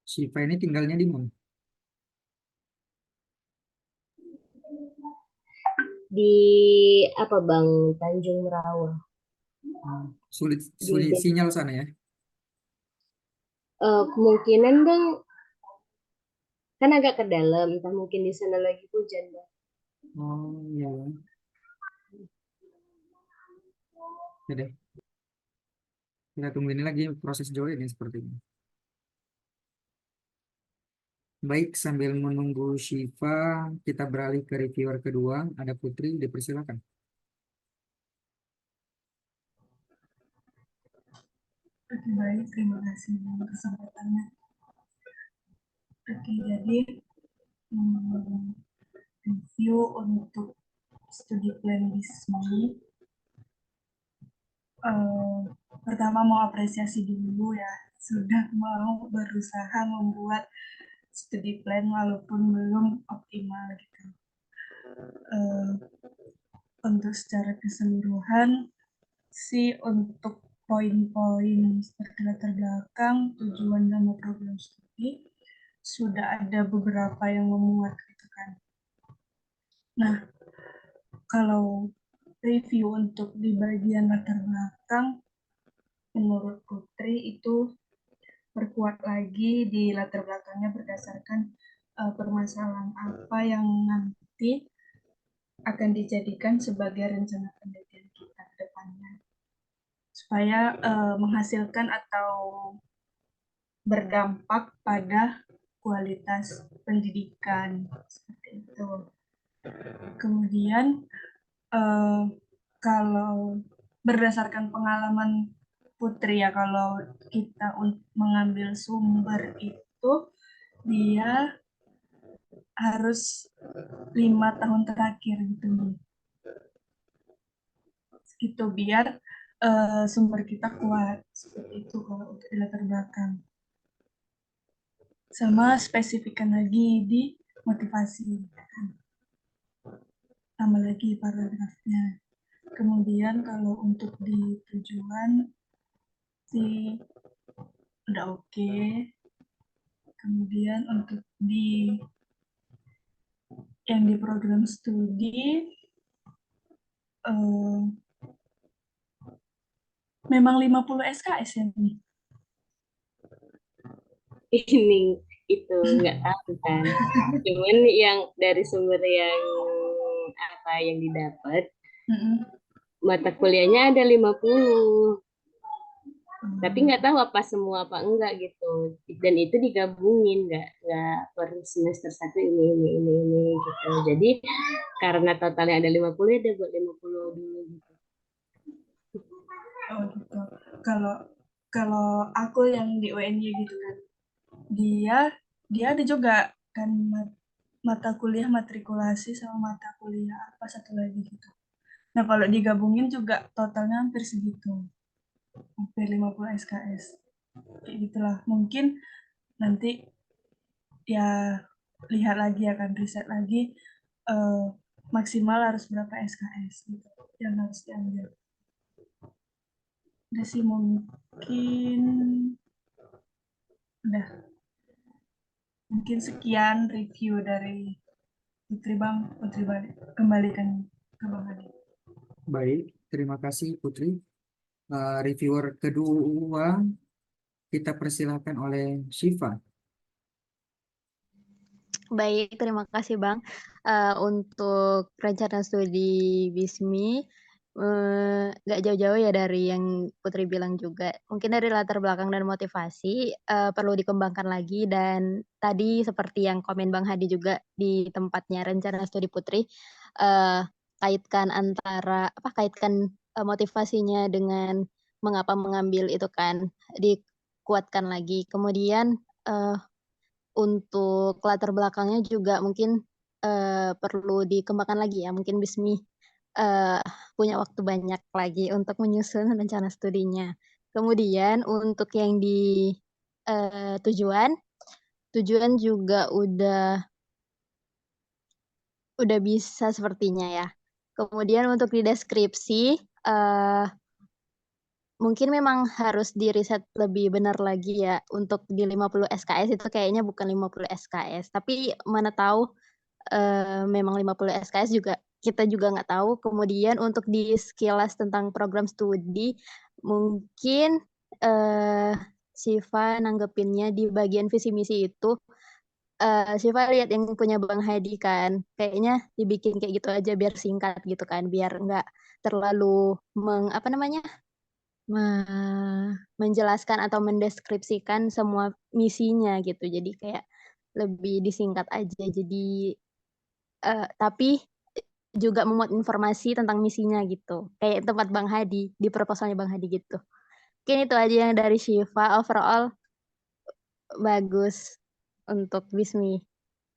Syifa ini tinggalnya di mana? Di apa Bang? Tanjung Merawa. Sulit Di sulit Depok. sinyal sana ya. Kemungkinan Bang kan agak ke dalam, entah mungkin di sana lagi hujan Bang. Oh iya, ya deh. Kita tungguin lagi proses join ini seperti ini. Baik, sambil menunggu Syifa, kita beralih ke reviewer kedua. Ada Putri, dipersilakan. Oke, baik, terima kasih untuk kesempatannya. Oke, jadi hmm, review untuk studi plan BISMI. Eh, Pertama mau apresiasi dulu ya, sudah mau berusaha membuat studi plan walaupun belum optimal gitu. Eh, untuk secara keseluruhan sih untuk poin-poin seperti latar belakang, tujuan nama program studi sudah ada beberapa yang memuat gitu kan. Nah, kalau review untuk di bagian latar belakang, menurut Putri itu perkuat lagi di latar belakangnya berdasarkan permasalahan apa yang nanti akan dijadikan sebagai rencana penelitian kita ke depannya supaya menghasilkan atau berdampak pada kualitas pendidikan seperti itu. Kemudian eh, kalau berdasarkan pengalaman Putri ya, kalau kita mengambil sumber itu dia harus 5 tahun terakhir gitu nih. Gitu biar sumber kita kuat seperti itu kalau untuk di latar belakang. Sama spesifikkan lagi di motivasi, tambah lagi paragrafnya. Kemudian kalau untuk di tujuan sih udah oke. Kemudian untuk yang di program studi eh, memang 50 SKS ya nih. Ini itu nggak tahu kan. Cuman yang dari sumber yang apa yang didapat, mata kuliahnya ada 50. Tapi nggak tahu apa semua apa enggak gitu. Dan itu digabungin nggak per semester satu ini gitu. Jadi karena totalnya ada 50 ya, dia buat 50 dulu gitu. Oh gitu. Kalau kalau aku yang di UNY gitu kan, dia dia ada juga kan mata kuliah matrikulasi sama mata kuliah apa satu lagi gitu. Nah, kalau digabungin juga totalnya hampir segitu. Hampir 50 SKS. Kayak gitulah. Mungkin nanti ya lihat lagi, akan riset lagi eh, maksimal harus berapa SKS gitu yang harus diambil. Udah sih mungkin udah mungkin sekian review dari Putri Bang. Putri balik kembalikan ke Bang Hadi. Baik, terima kasih Putri. Reviewer kedua, kita persilahkan oleh Syifa. Baik, terima kasih Bang. Untuk rencana studi BISMI, nggak jauh-jauh ya dari yang Putri bilang juga. Mungkin dari latar belakang dan motivasi perlu dikembangkan lagi, dan tadi seperti yang komen Bang Hadi juga di tempatnya rencana studi Putri, eh, kaitkan motivasinya dengan mengapa mengambil itu kan, dikuatkan lagi. Kemudian eh, untuk latar belakangnya juga mungkin perlu dikembangkan lagi ya. Mungkin Bismi punya waktu banyak lagi untuk menyusun rencana studinya. Kemudian untuk yang di tujuan, tujuan juga udah bisa sepertinya ya. Kemudian untuk di deskripsi, mungkin memang harus di-riset lebih benar lagi ya. Untuk di 50 SKS itu kayaknya bukan 50 SKS. Tapi mana tahu memang 50 SKS juga kita juga nggak tahu. Kemudian untuk di sekilas tentang program studi, mungkin Syifa nanggepinnya di bagian visi misi itu. Syifa lihat yang punya Bang Hadi kan, kayaknya dibikin kayak gitu aja biar singkat gitu kan, biar nggak terlalu apa namanya, menjelaskan atau mendeskripsikan semua misinya gitu. Jadi kayak lebih disingkat aja. Jadi tapi juga memuat informasi tentang misinya gitu. Kayak tempat Bang Hadi, di proposalnya Bang Hadi gitu. Mungkin itu aja yang dari Syifa. Overall bagus untuk Bismi.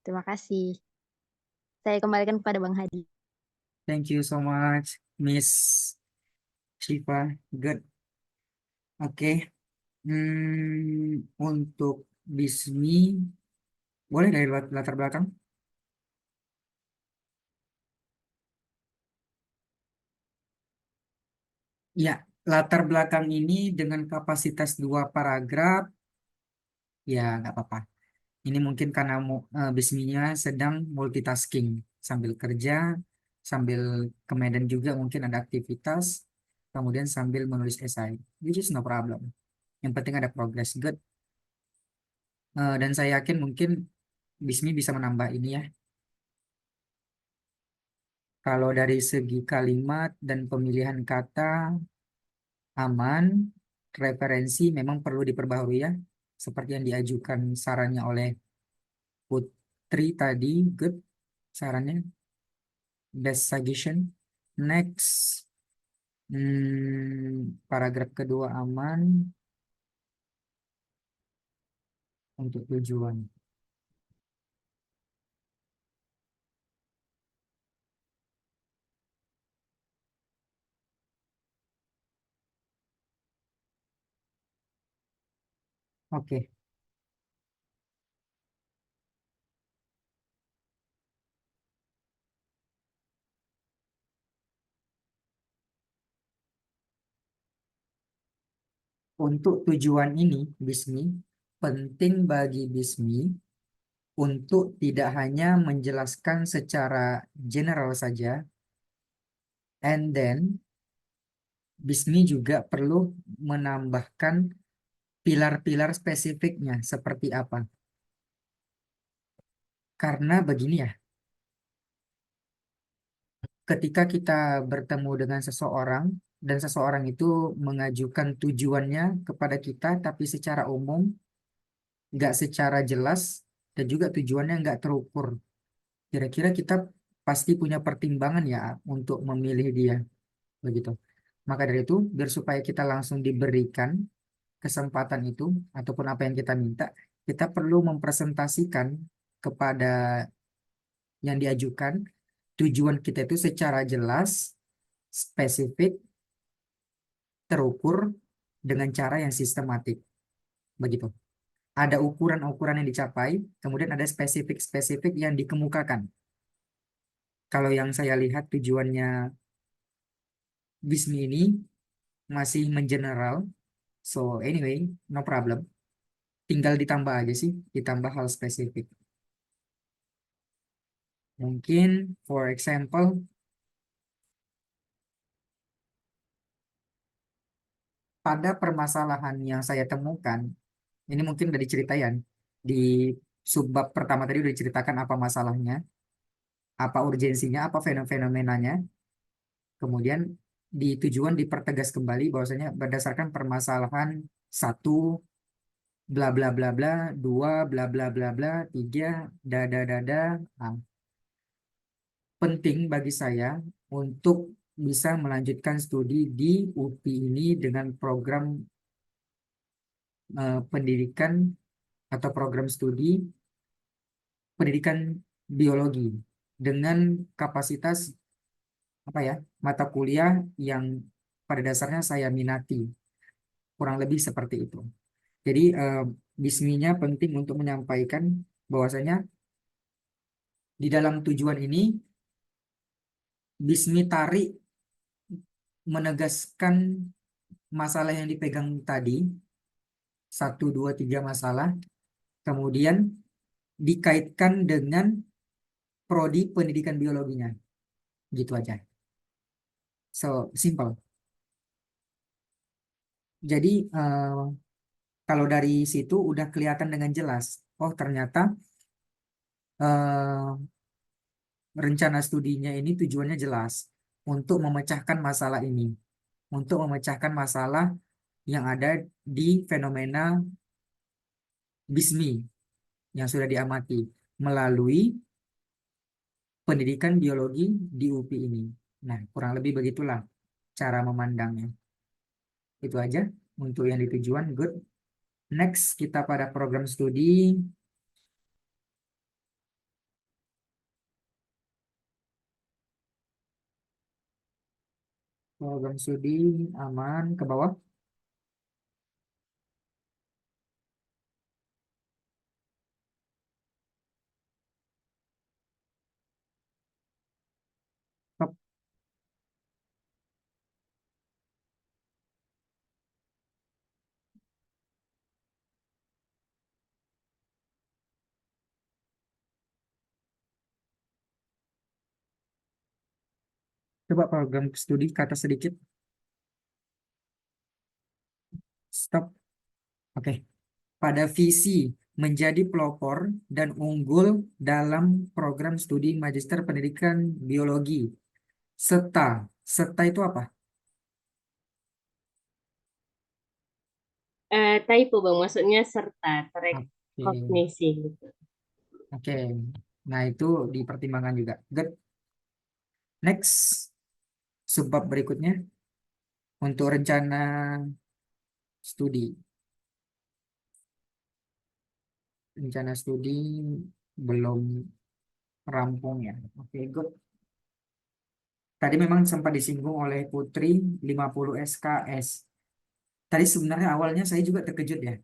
Terima kasih. Saya kembalikan kepada Bang Hadi. Thank you so much, Miss Shiva. Good. Oke. Untuk Bismi, boleh dari latar belakang? Ya, latar belakang ini dengan kapasitas 2 paragraf, ya nggak apa-apa. Ini mungkin karena Bisminya sedang multitasking, sambil kerja, sambil ke Medan juga mungkin ada aktivitas, kemudian sambil menulis esai, which is no problem. Yang penting ada progress, good. Dan saya yakin mungkin Bismi bisa menambah ini ya. Kalau dari segi kalimat dan pemilihan kata aman, referensi memang perlu diperbaharui ya, seperti yang diajukan sarannya oleh Putri tadi, good sarannya, best suggestion. Next, paragraf kedua aman untuk tujuan. Oke, untuk tujuan ini, Bismi, penting bagi Bismi untuk tidak hanya menjelaskan secara general saja, and then Bismi juga perlu menambahkan pilar-pilar spesifiknya seperti apa. Karena begini ya, ketika kita bertemu dengan seseorang dan seseorang itu mengajukan tujuannya kepada kita, tapi secara umum, nggak secara jelas, dan juga tujuannya nggak terukur. Kira-kira kita pasti punya pertimbangan ya untuk memilih dia, begitu. Maka dari itu, biar supaya kita langsung diberikan kesempatan itu ataupun apa yang kita minta, kita perlu mempresentasikan kepada yang diajukan tujuan kita itu secara jelas, spesifik, terukur dengan cara yang sistematik. Begitu. Ada ukuran-ukuran yang dicapai, kemudian ada spesifik-spesifik yang dikemukakan. Kalau yang saya lihat tujuannya Bismi ini masih mengeneral, so anyway, no problem. Tinggal ditambah aja sih, ditambah hal spesifik. Mungkin, for example, pada permasalahan yang saya temukan, ini mungkin udah diceritain, di subbab pertama tadi udah diceritakan apa masalahnya, apa urgensinya, apa fenomenanya, kemudian di tujuan dipertegas kembali bahwasanya berdasarkan permasalahan satu, bla bla bla bla, dua, bla bla bla bla, tiga, dada dada. Nah, penting bagi saya untuk bisa melanjutkan studi di UPI ini dengan program pendidikan atau program studi pendidikan biologi dengan kapasitas apa ya, mata kuliah yang pada dasarnya saya minati, kurang lebih seperti itu. Jadi Bisminya penting untuk menyampaikan bahwasanya di dalam tujuan ini Bismi tarik menegaskan masalah yang dipegang tadi, satu, dua, tiga masalah, kemudian dikaitkan dengan prodi pendidikan biologinya. Gitu aja. So, simple. Jadi, Kalau dari situ udah kelihatan dengan jelas. Oh, ternyata eh, rencana studinya ini tujuannya jelas untuk memecahkan masalah ini, untuk memecahkan masalah yang ada di fenomena BISMI yang sudah diamati melalui pendidikan biologi di UPI ini. Nah, kurang lebih begitulah cara memandangnya. Itu aja untuk yang ditujuan. Good. Next, kita pada program studi. Program studi aman ke bawah. Stop. Coba program studi kata sedikit. Stop. Oke. Pada visi menjadi pelopor dan unggul dalam program studi Magister Pendidikan Biologi. Serta. Serta itu apa? Typo Bang, maksudnya serta Oke. terkognisi gitu. Oke. Nah, itu dipertimbangkan juga. Good. Next. Subbab berikutnya untuk rencana studi. Rencana studi belum rampung ya. Oke, good. Tadi memang sempat disinggung oleh Putri 50 SKS. Tadi sebenarnya awalnya saya juga terkejut ya.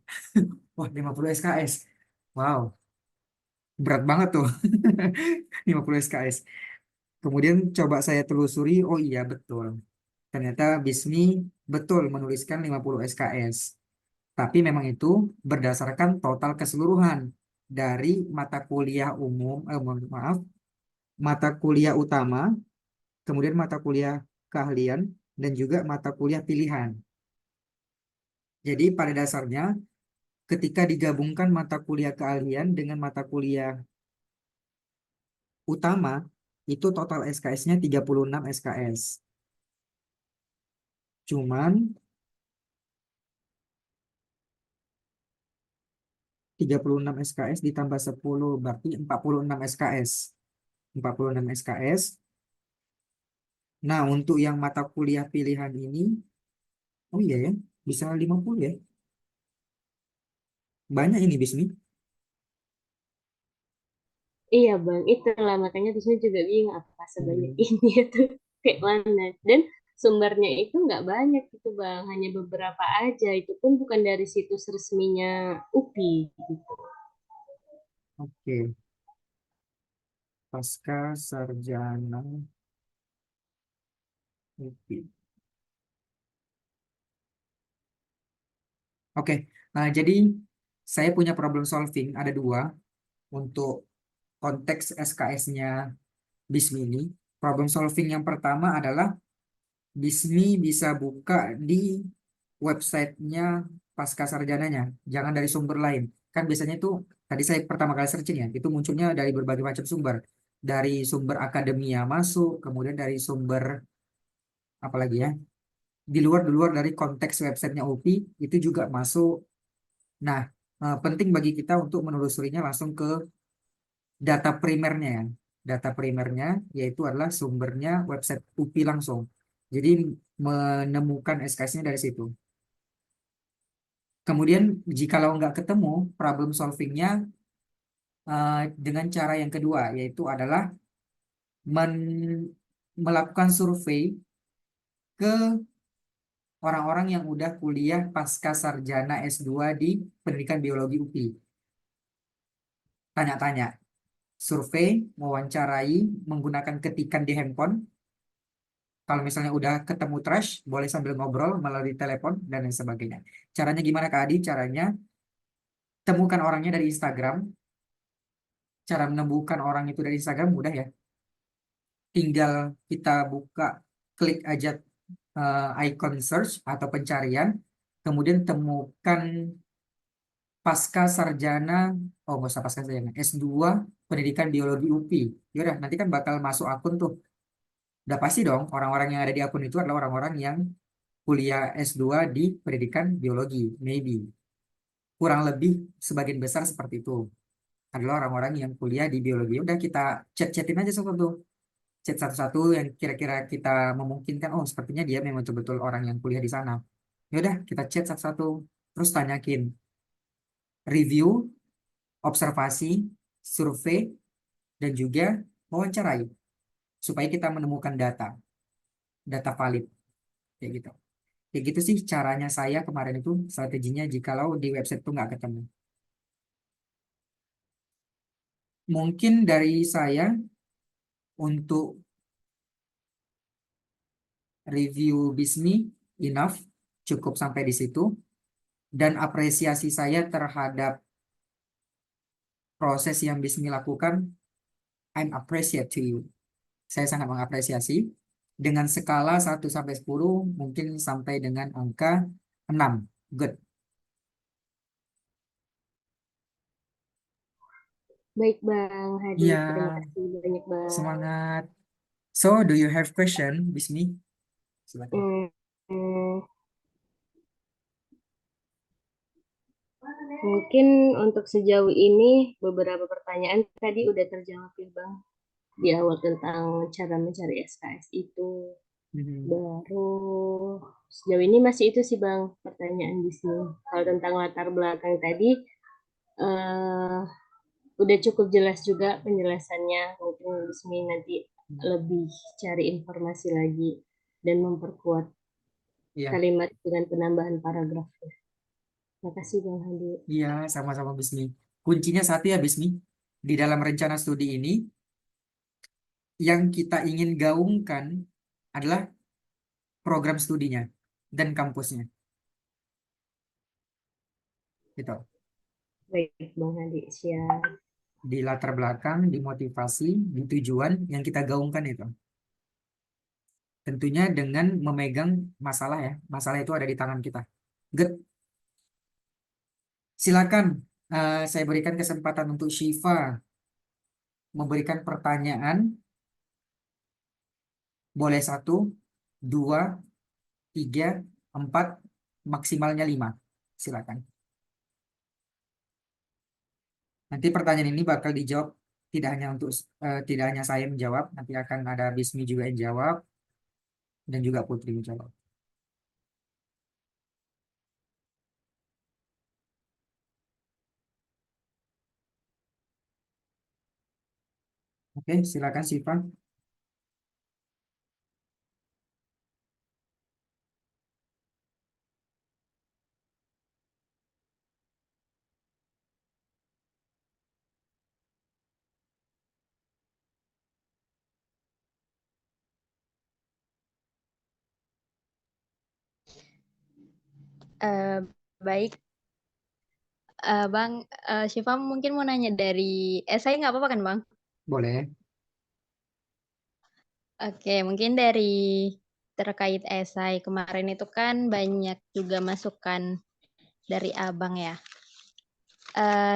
Wah, 50 SKS. Wow, berat banget tuh. 50 SKS. Kemudian coba saya telusuri, oh iya betul. Ternyata BISMI betul menuliskan 50 SKS. Tapi memang itu berdasarkan total keseluruhan dari mata kuliah umum, maaf, mata kuliah utama, kemudian mata kuliah keahlian, dan juga mata kuliah pilihan. Jadi pada dasarnya ketika digabungkan mata kuliah keahlian dengan mata kuliah utama, itu total SKS-nya 36 SKS. Cuman 36 SKS ditambah 10 berarti 46 SKS. 46 SKS. Nah, untuk yang mata kuliah pilihan ini, oh iya ya, bisa 50 ya. Banyak ini Bismi. Iya Bang, itulah makanya terus saya juga bingung apa sebanyak Hmm. ini itu kayak mana. Dan sumbernya itu nggak banyak gitu Bang, hanya beberapa aja. Itu pun bukan dari situs resminya UPI gitu. Oke, pasca sarjana UPI. Oke, jadi saya punya problem solving, ada dua untuk konteks SKS-nya Bismi ini. Problem solving yang pertama adalah Bismi bisa buka di websitenya pasca sarjananya, jangan dari sumber lain. Kan biasanya itu, tadi saya pertama kali searching ya, itu munculnya dari berbagai macam sumber. Dari sumber akademia masuk, kemudian dari sumber apa lagi ya, di luar dari konteks websitenya UPI, itu juga masuk. Nah, penting bagi kita untuk menelusurinya langsung ke data primernya ya. Data primernya yaitu adalah sumbernya website UPI langsung. Jadi menemukan SKS-nya dari situ. Kemudian jikalau nggak ketemu problem solvingnya dengan cara yang kedua yaitu adalah melakukan survei ke orang-orang yang udah kuliah pasca sarjana S2 di pendidikan biologi UPI. Tanya-tanya, survei, mewawancarai, menggunakan ketikan di handphone. Kalau misalnya udah ketemu trash, boleh sambil ngobrol melalui telepon dan lain sebagainya. Caranya gimana Kak Adi? Caranya temukan orangnya dari Instagram. Cara menemukan orang itu dari Instagram mudah ya. Tinggal kita buka, klik aja icon search atau pencarian, kemudian temukan pasca sarjana, oh nggak usah pasca sarjana, S2 pendidikan biologi UPI. Yaudah, nanti kan bakal masuk akun tuh. Udah pasti dong, orang-orang yang ada di akun itu adalah orang-orang yang kuliah S2 di pendidikan biologi, maybe. Kurang lebih sebagian besar seperti itu. Adalah orang-orang yang kuliah di biologi. Udah kita chat-chatin aja sama tuh. Chat satu-satu yang kira-kira kita memungkinkan, oh sepertinya dia memang betul-betul orang yang kuliah di sana. Yaudah, kita chat satu-satu. Terus tanyakin review, observasi, survei, dan juga wawancarai. Supaya kita menemukan data valid. Kayak gitu. Kayak gitu sih caranya saya kemarin itu strateginya jikalau di website itu nggak ketemu. Mungkin dari saya untuk review BISMI enough, cukup sampai di situ. Dan apresiasi saya terhadap proses yang BISMI lakukan, I'm appreciate to you. Saya sangat mengapresiasi. Dengan skala 1 sampai 10, mungkin sampai dengan angka 6. Good. Baik Bang Hadi, Iya, terima kasih banyak Bang. semangat. So, do you have question, BISMI? Silakan. Hmm, hmm, Mungkin untuk sejauh ini beberapa pertanyaan tadi udah terjawab ya Bang. Di awal tentang cara mencari SKS itu. Mhm. Baru sejauh ini masih itu sih Bang pertanyaan di sini. Kalau tentang latar belakang tadi eh, udah cukup jelas juga penjelasannya. Mungkin Bismi nanti lebih cari informasi lagi dan memperkuat Iya, kalimat dengan penambahan paragraf. Terima kasih Bang Hadi. iya, sama-sama BISMI. Kuncinya satu ya BISMI. Di dalam rencana studi ini, yang kita ingin gaungkan adalah program studinya dan kampusnya. Gitu. Baik Bang Hadi, siap. Di latar belakang, di motivasi, di tujuan yang kita gaungkan itu. Tentunya dengan memegang masalah ya. Masalah itu ada di tangan kita. Good. Silakan saya berikan kesempatan untuk Syifa memberikan pertanyaan. Boleh 1, 2, 3, 4, maksimalnya 5. Silakan. Nanti pertanyaan ini bakal dijawab tidak hanya saya menjawab, nanti akan ada Bismi juga yang jawab dan juga Putri menjawab. Oke, silakan Syifa. Eh, baik, Bang, Syifa mungkin mau nanya dari esai nggak apa-apa kan, Bang? Boleh. Oke, mungkin dari terkait esai kemarin itu kan banyak juga masukan dari Abang ya.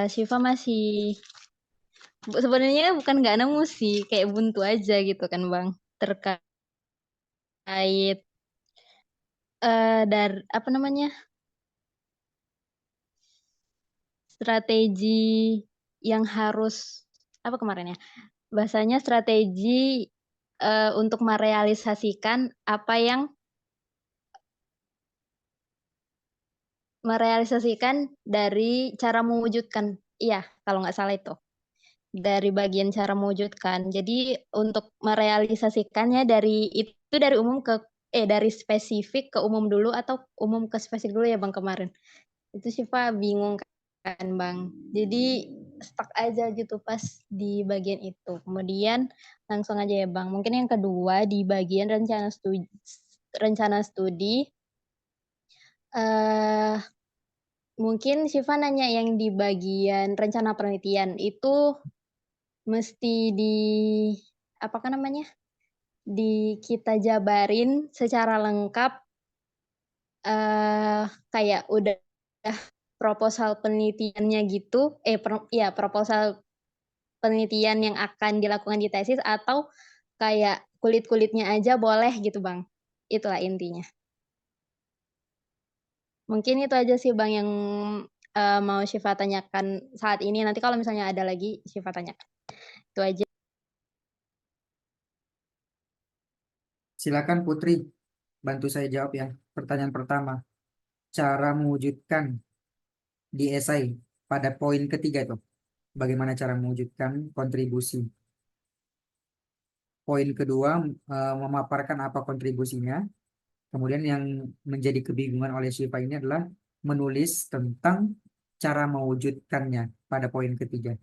Syifa masih sebenarnya bukan nggak nemu sih, kayak buntu aja gitu kan, Bang, terkait dari apa namanya strategi yang harus apa kemarin ya bahasanya strategi untuk merealisasikan apa yang merealisasikan dari cara mewujudkan. Iya, kalau nggak salah itu. Dari bagian cara mewujudkan. Jadi untuk merealisasikannya dari umum ke dari spesifik ke umum dulu atau umum ke spesifik dulu ya Bang kemarin. Itu sih Pak bingung kan Bang. Jadi stuck aja gitu pas di bagian itu. Kemudian langsung aja ya Bang. Mungkin yang kedua di bagian rencana studi eh mungkin Syifa nanya yang di bagian rencana penelitian itu mesti apa kan namanya? Kita jabarin secara lengkap kayak udah proposal penelitiannya gitu, proposal penelitian yang akan dilakukan di tesis atau kayak kulit-kulitnya aja boleh gitu, Bang. Itulah intinya. Mungkin itu aja sih, Bang, yang, mau Syifa tanyakan saat ini. Nanti kalau misalnya ada lagi Syifa tanyakan. Itu aja. Silakan Putri, bantu saya jawab ya. Pertanyaan pertama, cara mewujudkan di esai pada poin ketiga itu, bagaimana cara mewujudkan kontribusi. Poin kedua, memaparkan apa kontribusinya. Kemudian yang menjadi kebingungan oleh Syifa ini adalah menulis tentang cara mewujudkannya pada poin ketiga.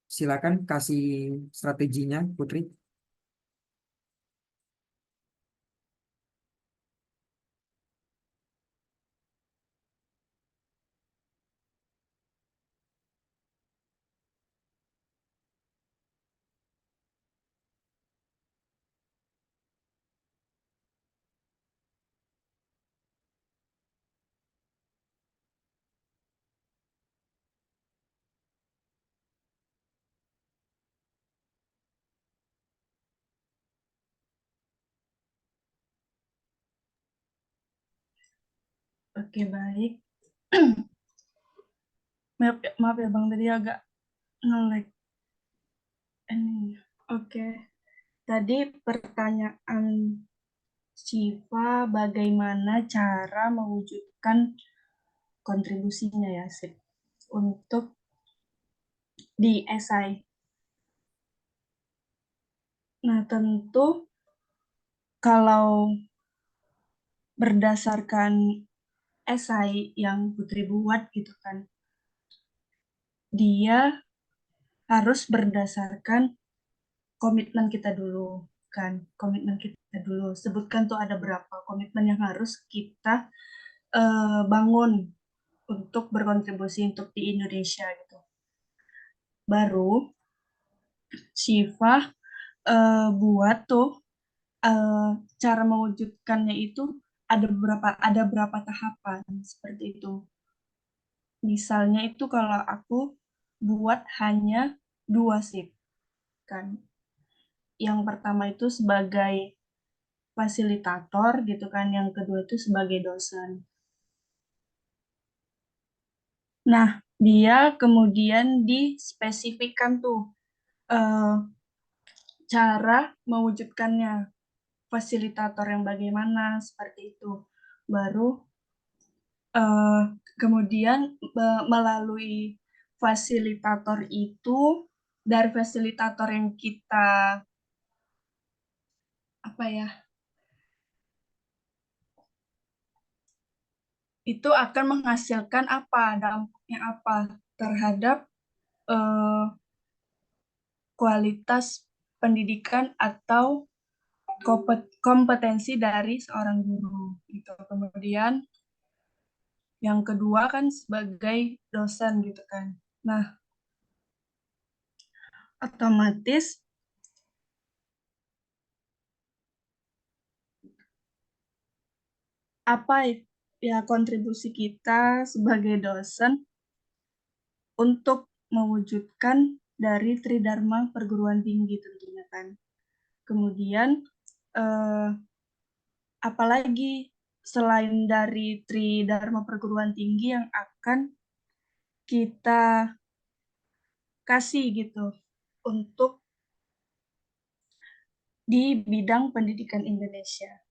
Silakan kasih strateginya, Putri. Oke, baik. Maaf ya Bang, tadi agak nge-lag. Ini. Oke. Tadi pertanyaan Syifa, bagaimana cara mewujudkan kontribusinya ya, Sip, untuk di esai. Nah, tentu kalau berdasarkan esai yang Putri buat gitu kan, dia harus berdasarkan komitmen kita dulu kan, komitmen kita dulu. Sebutkan tuh ada berapa komitmen yang harus kita bangun untuk berkontribusi untuk di Indonesia gitu. Baru Syifa buat tuh cara mewujudkannya itu ada berapa tahapan seperti itu. Misalnya itu kalau aku buat hanya 2 sip kan. Yang pertama itu sebagai fasilitator gitu kan, yang kedua itu sebagai dosen. Nah, dia kemudian dispesifikkan tuh cara mewujudkannya, fasilitator yang bagaimana seperti itu. Baru kemudian melalui fasilitator itu, dari fasilitator yang kita itu akan menghasilkan apa, dampaknya apa terhadap kualitas pendidikan atau kompetensi dari seorang guru gitu. Kemudian yang kedua kan sebagai dosen gitu kan. Nah, otomatis apa ya kontribusi kita sebagai dosen untuk mewujudkan dari Tridharma perguruan tinggi tentunya kan. Kemudian apalagi selain dari Tridharma perguruan tinggi yang akan kita kasih gitu untuk di bidang pendidikan Indonesia.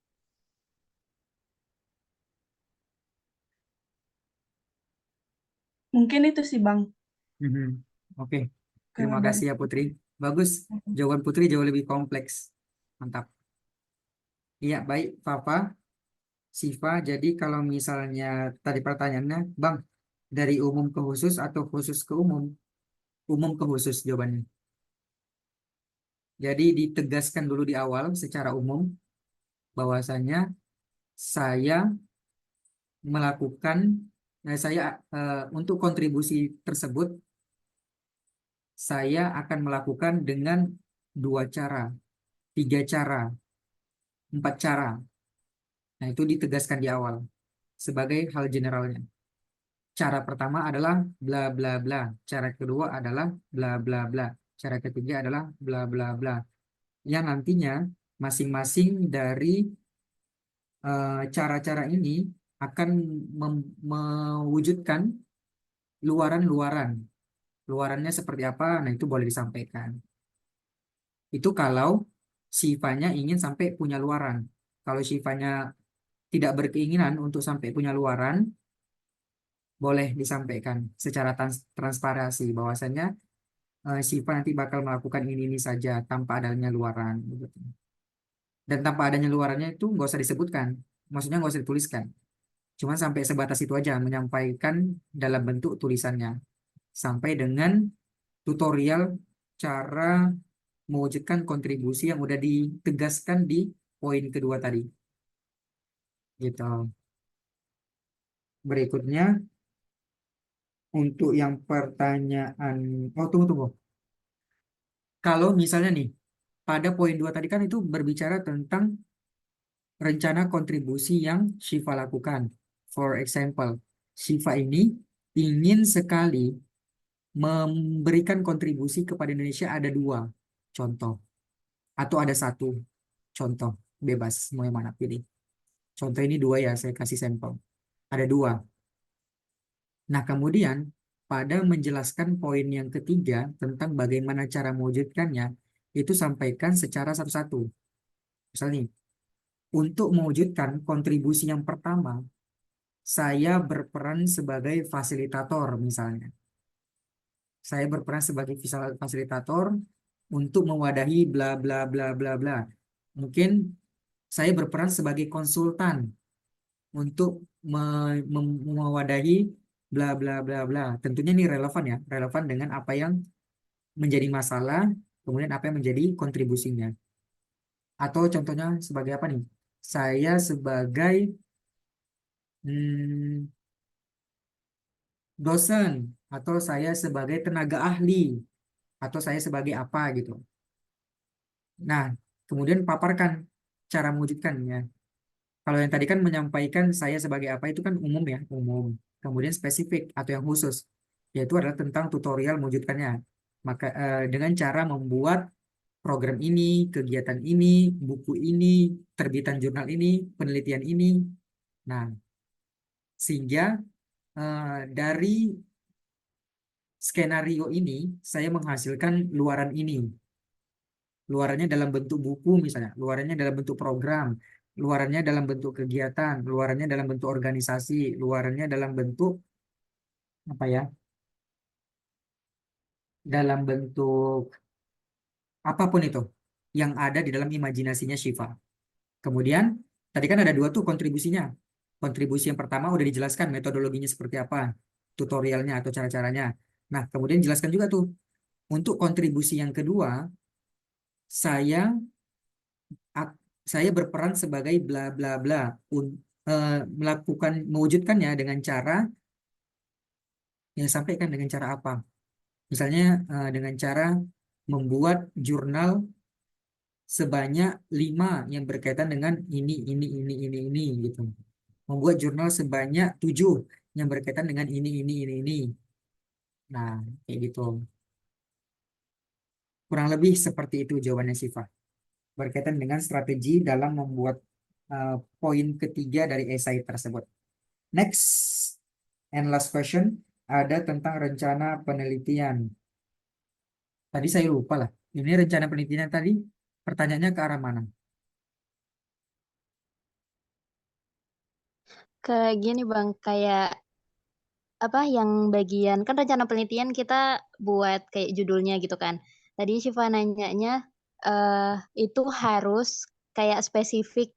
Mungkin itu sih Bang. Oke, terima kasih ya Putri. Bagus, jawaban Putri jauh lebih kompleks. Mantap. Iya, baik, Fafa, Syifa. Jadi kalau misalnya tadi pertanyaannya, Bang, dari umum ke khusus atau khusus ke umum? Umum ke khusus jawabannya. Jadi ditegaskan dulu di awal secara umum bahwasanya saya melakukan, untuk kontribusi tersebut saya akan melakukan dengan 2 cara, 3 cara, 4 cara. Nah, itu ditegaskan di awal sebagai hal generalnya. cara pertama adalah bla bla bla, cara kedua adalah bla bla bla, cara ketiga adalah bla bla bla. Yang nantinya masing-masing dari cara-cara ini akan mewujudkan luaran-luaran. Luarannya seperti apa? Nah, itu boleh disampaikan. Itu kalau Shivanya ingin sampai punya luaran. Kalau Shivanya tidak berkeinginan untuk sampai punya luaran, boleh disampaikan secara transparansi bahwasanya Shiva nanti bakal melakukan ini saja tanpa adanya luaran. Begitu. Dan tanpa adanya luarannya itu nggak usah disebutkan. Maksudnya nggak usah dituliskan. Cuma sampai sebatas itu aja, menyampaikan dalam bentuk tulisannya. Sampai dengan tutorial cara mewujudkan kontribusi yang udah ditegaskan di poin kedua tadi. Gitu. Berikutnya, untuk yang pertanyaan, oh tunggu. Kalau misalnya nih, pada poin 2 tadi kan itu berbicara tentang rencana kontribusi yang Shiva lakukan. For example, Shiva ini ingin sekali memberikan kontribusi kepada Indonesia ada 2 contoh. Atau ada 1 contoh. Bebas, mau yang mana pilih. Contoh ini 2 ya, saya kasih sampel. Ada 2. Nah, kemudian pada menjelaskan poin yang ketiga tentang bagaimana cara mewujudkannya, itu sampaikan secara satu-satu. Misalnya, untuk mewujudkan kontribusi yang pertama, saya berperan sebagai fasilitator misalnya. Saya berperan sebagai fasilitator untuk mewadahi bla bla bla bla bla. Mungkin saya berperan sebagai konsultan untuk mewadahi bla bla bla bla. Tentunya ini relevan ya, relevan dengan apa yang menjadi masalah, kemudian apa yang menjadi kontribusinya. Atau contohnya sebagai apa nih? Saya sebagai hmm, dosen, atau saya sebagai tenaga ahli, atau saya sebagai apa gitu. Nah, kemudian paparkan cara mewujudkannya. Kalau yang tadi kan menyampaikan saya sebagai apa itu kan umum ya, umum. Kemudian spesifik atau yang khusus, yaitu adalah tentang tutorial mewujudkannya. Maka dengan cara membuat program ini, kegiatan ini, buku ini, terbitan jurnal ini, penelitian ini. Nah, sehingga dari skenario ini saya menghasilkan luaran ini. Luarannya dalam bentuk buku misalnya, luarannya dalam bentuk program, luarannya dalam bentuk kegiatan, luarannya dalam bentuk organisasi, luarannya dalam bentuk apa ya? Dalam bentuk apapun itu yang ada di dalam imajinasinya Shiva. Kemudian tadi kan ada 2 tuh kontribusinya. Kontribusi yang pertama udah dijelaskan metodologinya seperti apa, tutorialnya atau cara-caranya. Nah, kemudian jelaskan juga tuh untuk kontribusi yang kedua, saya saya berperan sebagai bla bla bla melakukan mewujudkannya dengan cara yang sampaikan dengan cara apa? Misalnya dengan cara membuat jurnal sebanyak 5 yang berkaitan dengan ini gitu. Membuat jurnal sebanyak 7 yang berkaitan dengan ini. Nah, kayak gitu. Kurang lebih seperti itu jawabannya Siva. Berkaitan dengan strategi dalam membuat poin ketiga dari esai tersebut. Next and last question ada tentang rencana penelitian. Tadi saya lupa lah. Ini rencana penelitian tadi pertanyaannya ke arah mana? Kayak gini Bang, kayak apa yang bagian kan rencana penelitian kita buat kayak judulnya gitu kan. Tadi Syifa nanyanya itu harus kayak spesifik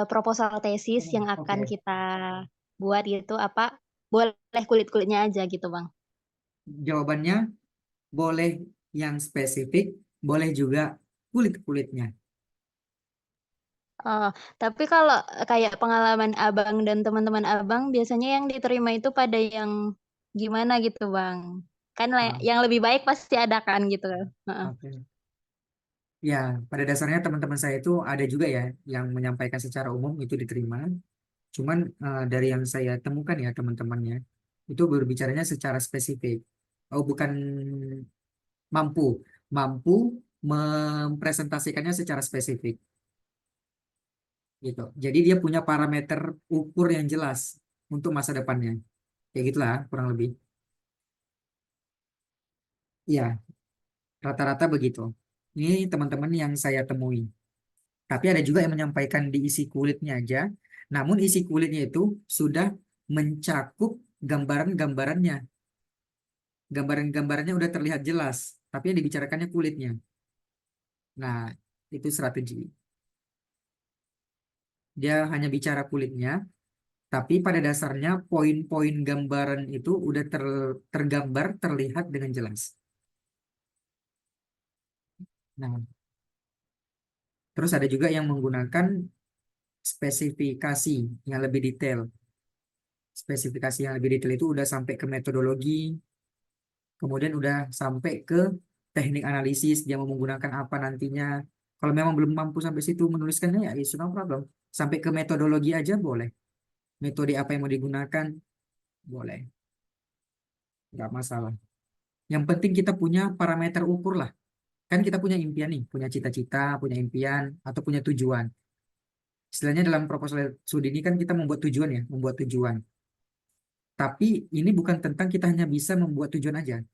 proposal tesis yang akan Oke. kita buat gitu apa boleh kulit-kulitnya aja gitu Bang. Jawabannya boleh yang spesifik, boleh juga kulit-kulitnya. Oh, tapi kalau kayak pengalaman Abang dan teman-teman Abang biasanya yang diterima itu pada yang gimana gitu Bang? Kan Ah, yang lebih baik pasti ada kan gitu. Heeh. oke. Ya, pada dasarnya teman-teman saya itu ada juga ya yang menyampaikan secara umum itu diterima. Cuman dari yang saya temukan ya teman-temannya, itu berbicaranya secara spesifik. Oh, bukan mampu, mampu mempresentasikannya secara spesifik gitu. Jadi dia punya parameter ukur yang jelas untuk masa depannya. Kayak gitulah kurang lebih. Ya, rata-rata begitu. Ini teman-teman yang saya temui. Tapi ada juga yang menyampaikan di isi kulitnya aja. Namun isi kulitnya itu sudah mencakup gambaran-gambarannya. Gambaran-gambarannya udah terlihat jelas. Tapi yang dibicarakannya kulitnya. Nah, itu strategi. Dia hanya bicara kulitnya, tapi pada dasarnya poin-poin gambaran itu udah tergambar, terlihat dengan jelas. Nah, terus ada juga yang menggunakan spesifikasi yang lebih detail. Spesifikasi yang lebih detail itu udah sampai ke metodologi, kemudian udah sampai ke teknik analisis, dia mau menggunakan apa nantinya. Kalau memang belum mampu sampai situ menuliskannya ya it's no problem. Sampai ke metodologi aja boleh. Metode apa yang mau digunakan boleh, nggak masalah. Yang penting kita punya parameter ukur lah. Kan kita punya impian nih, punya cita-cita, punya impian, atau punya tujuan. Istilahnya dalam proposal studi ini kan kita membuat tujuan ya, membuat tujuan. Tapi ini bukan tentang kita hanya bisa membuat tujuan aja.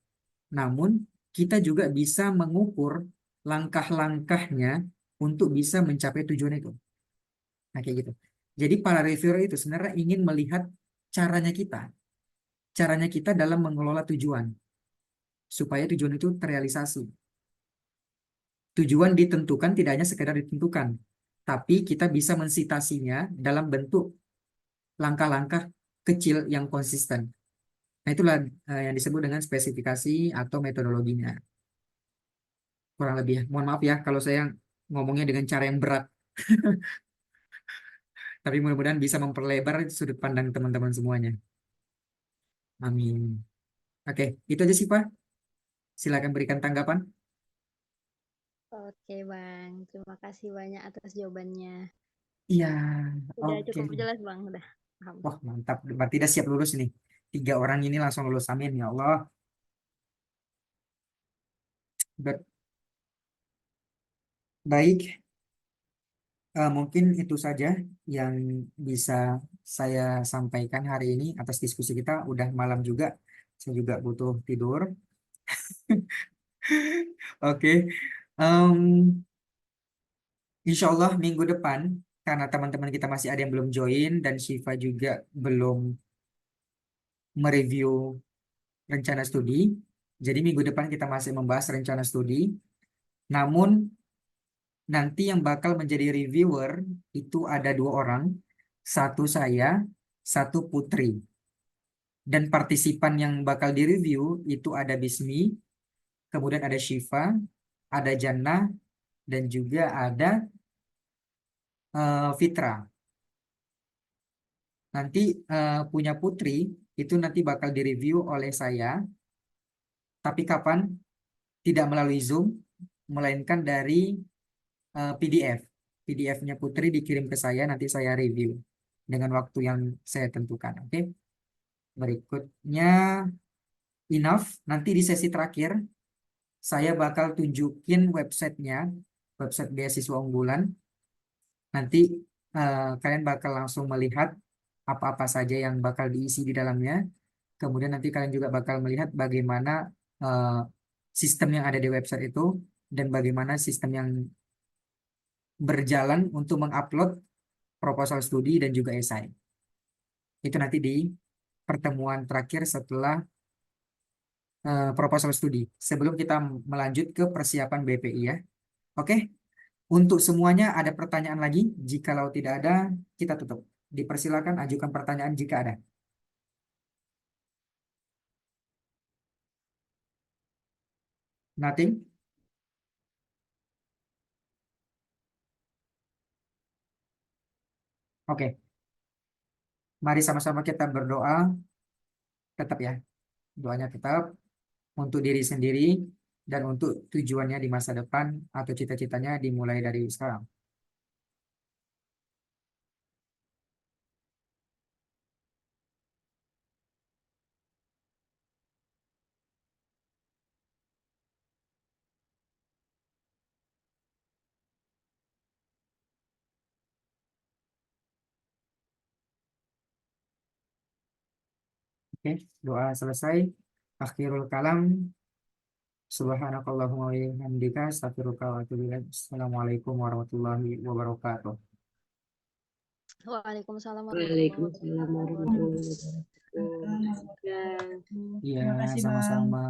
Namun kita juga bisa mengukur langkah-langkahnya untuk bisa mencapai tujuan itu. Nah kayak gitu. Jadi para reviewer itu sebenarnya ingin melihat caranya kita. Caranya kita dalam mengelola tujuan. Supaya tujuan itu terrealisasi. Tujuan ditentukan tidak hanya sekedar ditentukan. Tapi kita bisa mensitasinya dalam bentuk langkah-langkah kecil yang konsisten. Nah, itulah yang disebut dengan spesifikasi atau metodologinya. Kurang lebih. Mohon maaf ya kalau saya ngomongnya dengan cara yang berat. Tapi mudah-mudahan bisa memperlebar sudut pandang teman-teman semuanya. Amin. Oke, itu aja sih Pak. Silakan berikan tanggapan. Oke, Bang. Terima kasih banyak atas jawabannya. Iya, Udah oke. cukup jelas, Bang. Udah paham. Wah, mantap. Berarti udah siap lulus nih. 3 orang ini langsung lulus. Amin, ya Allah. Baik, mungkin itu saja yang bisa saya sampaikan hari ini atas diskusi kita. Udah malam juga, saya juga butuh tidur. Oke, Em, insya Allah minggu depan, karena teman-teman kita masih ada yang belum join dan Shiva juga belum mereview rencana studi. Jadi minggu depan kita masih membahas rencana studi. Namun nanti yang bakal menjadi reviewer itu ada 2 orang, satu saya, satu Putri. Dan partisipan yang bakal direview itu ada Bismi, kemudian ada Shiva, ada Jannah, dan juga ada Fitra. Nanti punya Putri itu nanti bakal direview oleh saya, tapi kapan? Tidak melalui Zoom, melainkan dari PDF. PDF-nya Putri dikirim ke saya, nanti saya review dengan waktu yang saya tentukan. Oke. Berikutnya, enough. Nanti di sesi terakhir, saya bakal tunjukin websitenya, website beasiswa unggulan. Nanti kalian bakal langsung melihat apa-apa saja yang bakal diisi di dalamnya. Kemudian nanti kalian juga bakal melihat bagaimana eh, sistem yang ada di website itu dan bagaimana sistem yang berjalan untuk mengupload proposal studi dan juga esai. Itu nanti di pertemuan terakhir setelah proposal studi. Sebelum kita melanjut ke persiapan BPI ya. Oke, untuk semuanya ada pertanyaan lagi? Jikalau tidak ada, kita tutup. Dipersilakan ajukan pertanyaan jika ada. Nothing? Oke, mari sama-sama kita berdoa. Tetap ya, doanya tetap untuk diri sendiri dan untuk tujuannya di masa depan atau cita-citanya dimulai dari sekarang. Oke, doa selesai. Akhirul kalam. Subhanakallahumma wa bihamdika astaghfiruka wa atubu ilaik. Assalamualaikum warahmatullahi wabarakatuh. Waalaikumsalam warahmatullahi wabarakatuh. Waalaikumsalam warahmatullahi wabarakatuh. Terima kasih, Kang. Iya, Terima kasih, Bang. sama-sama.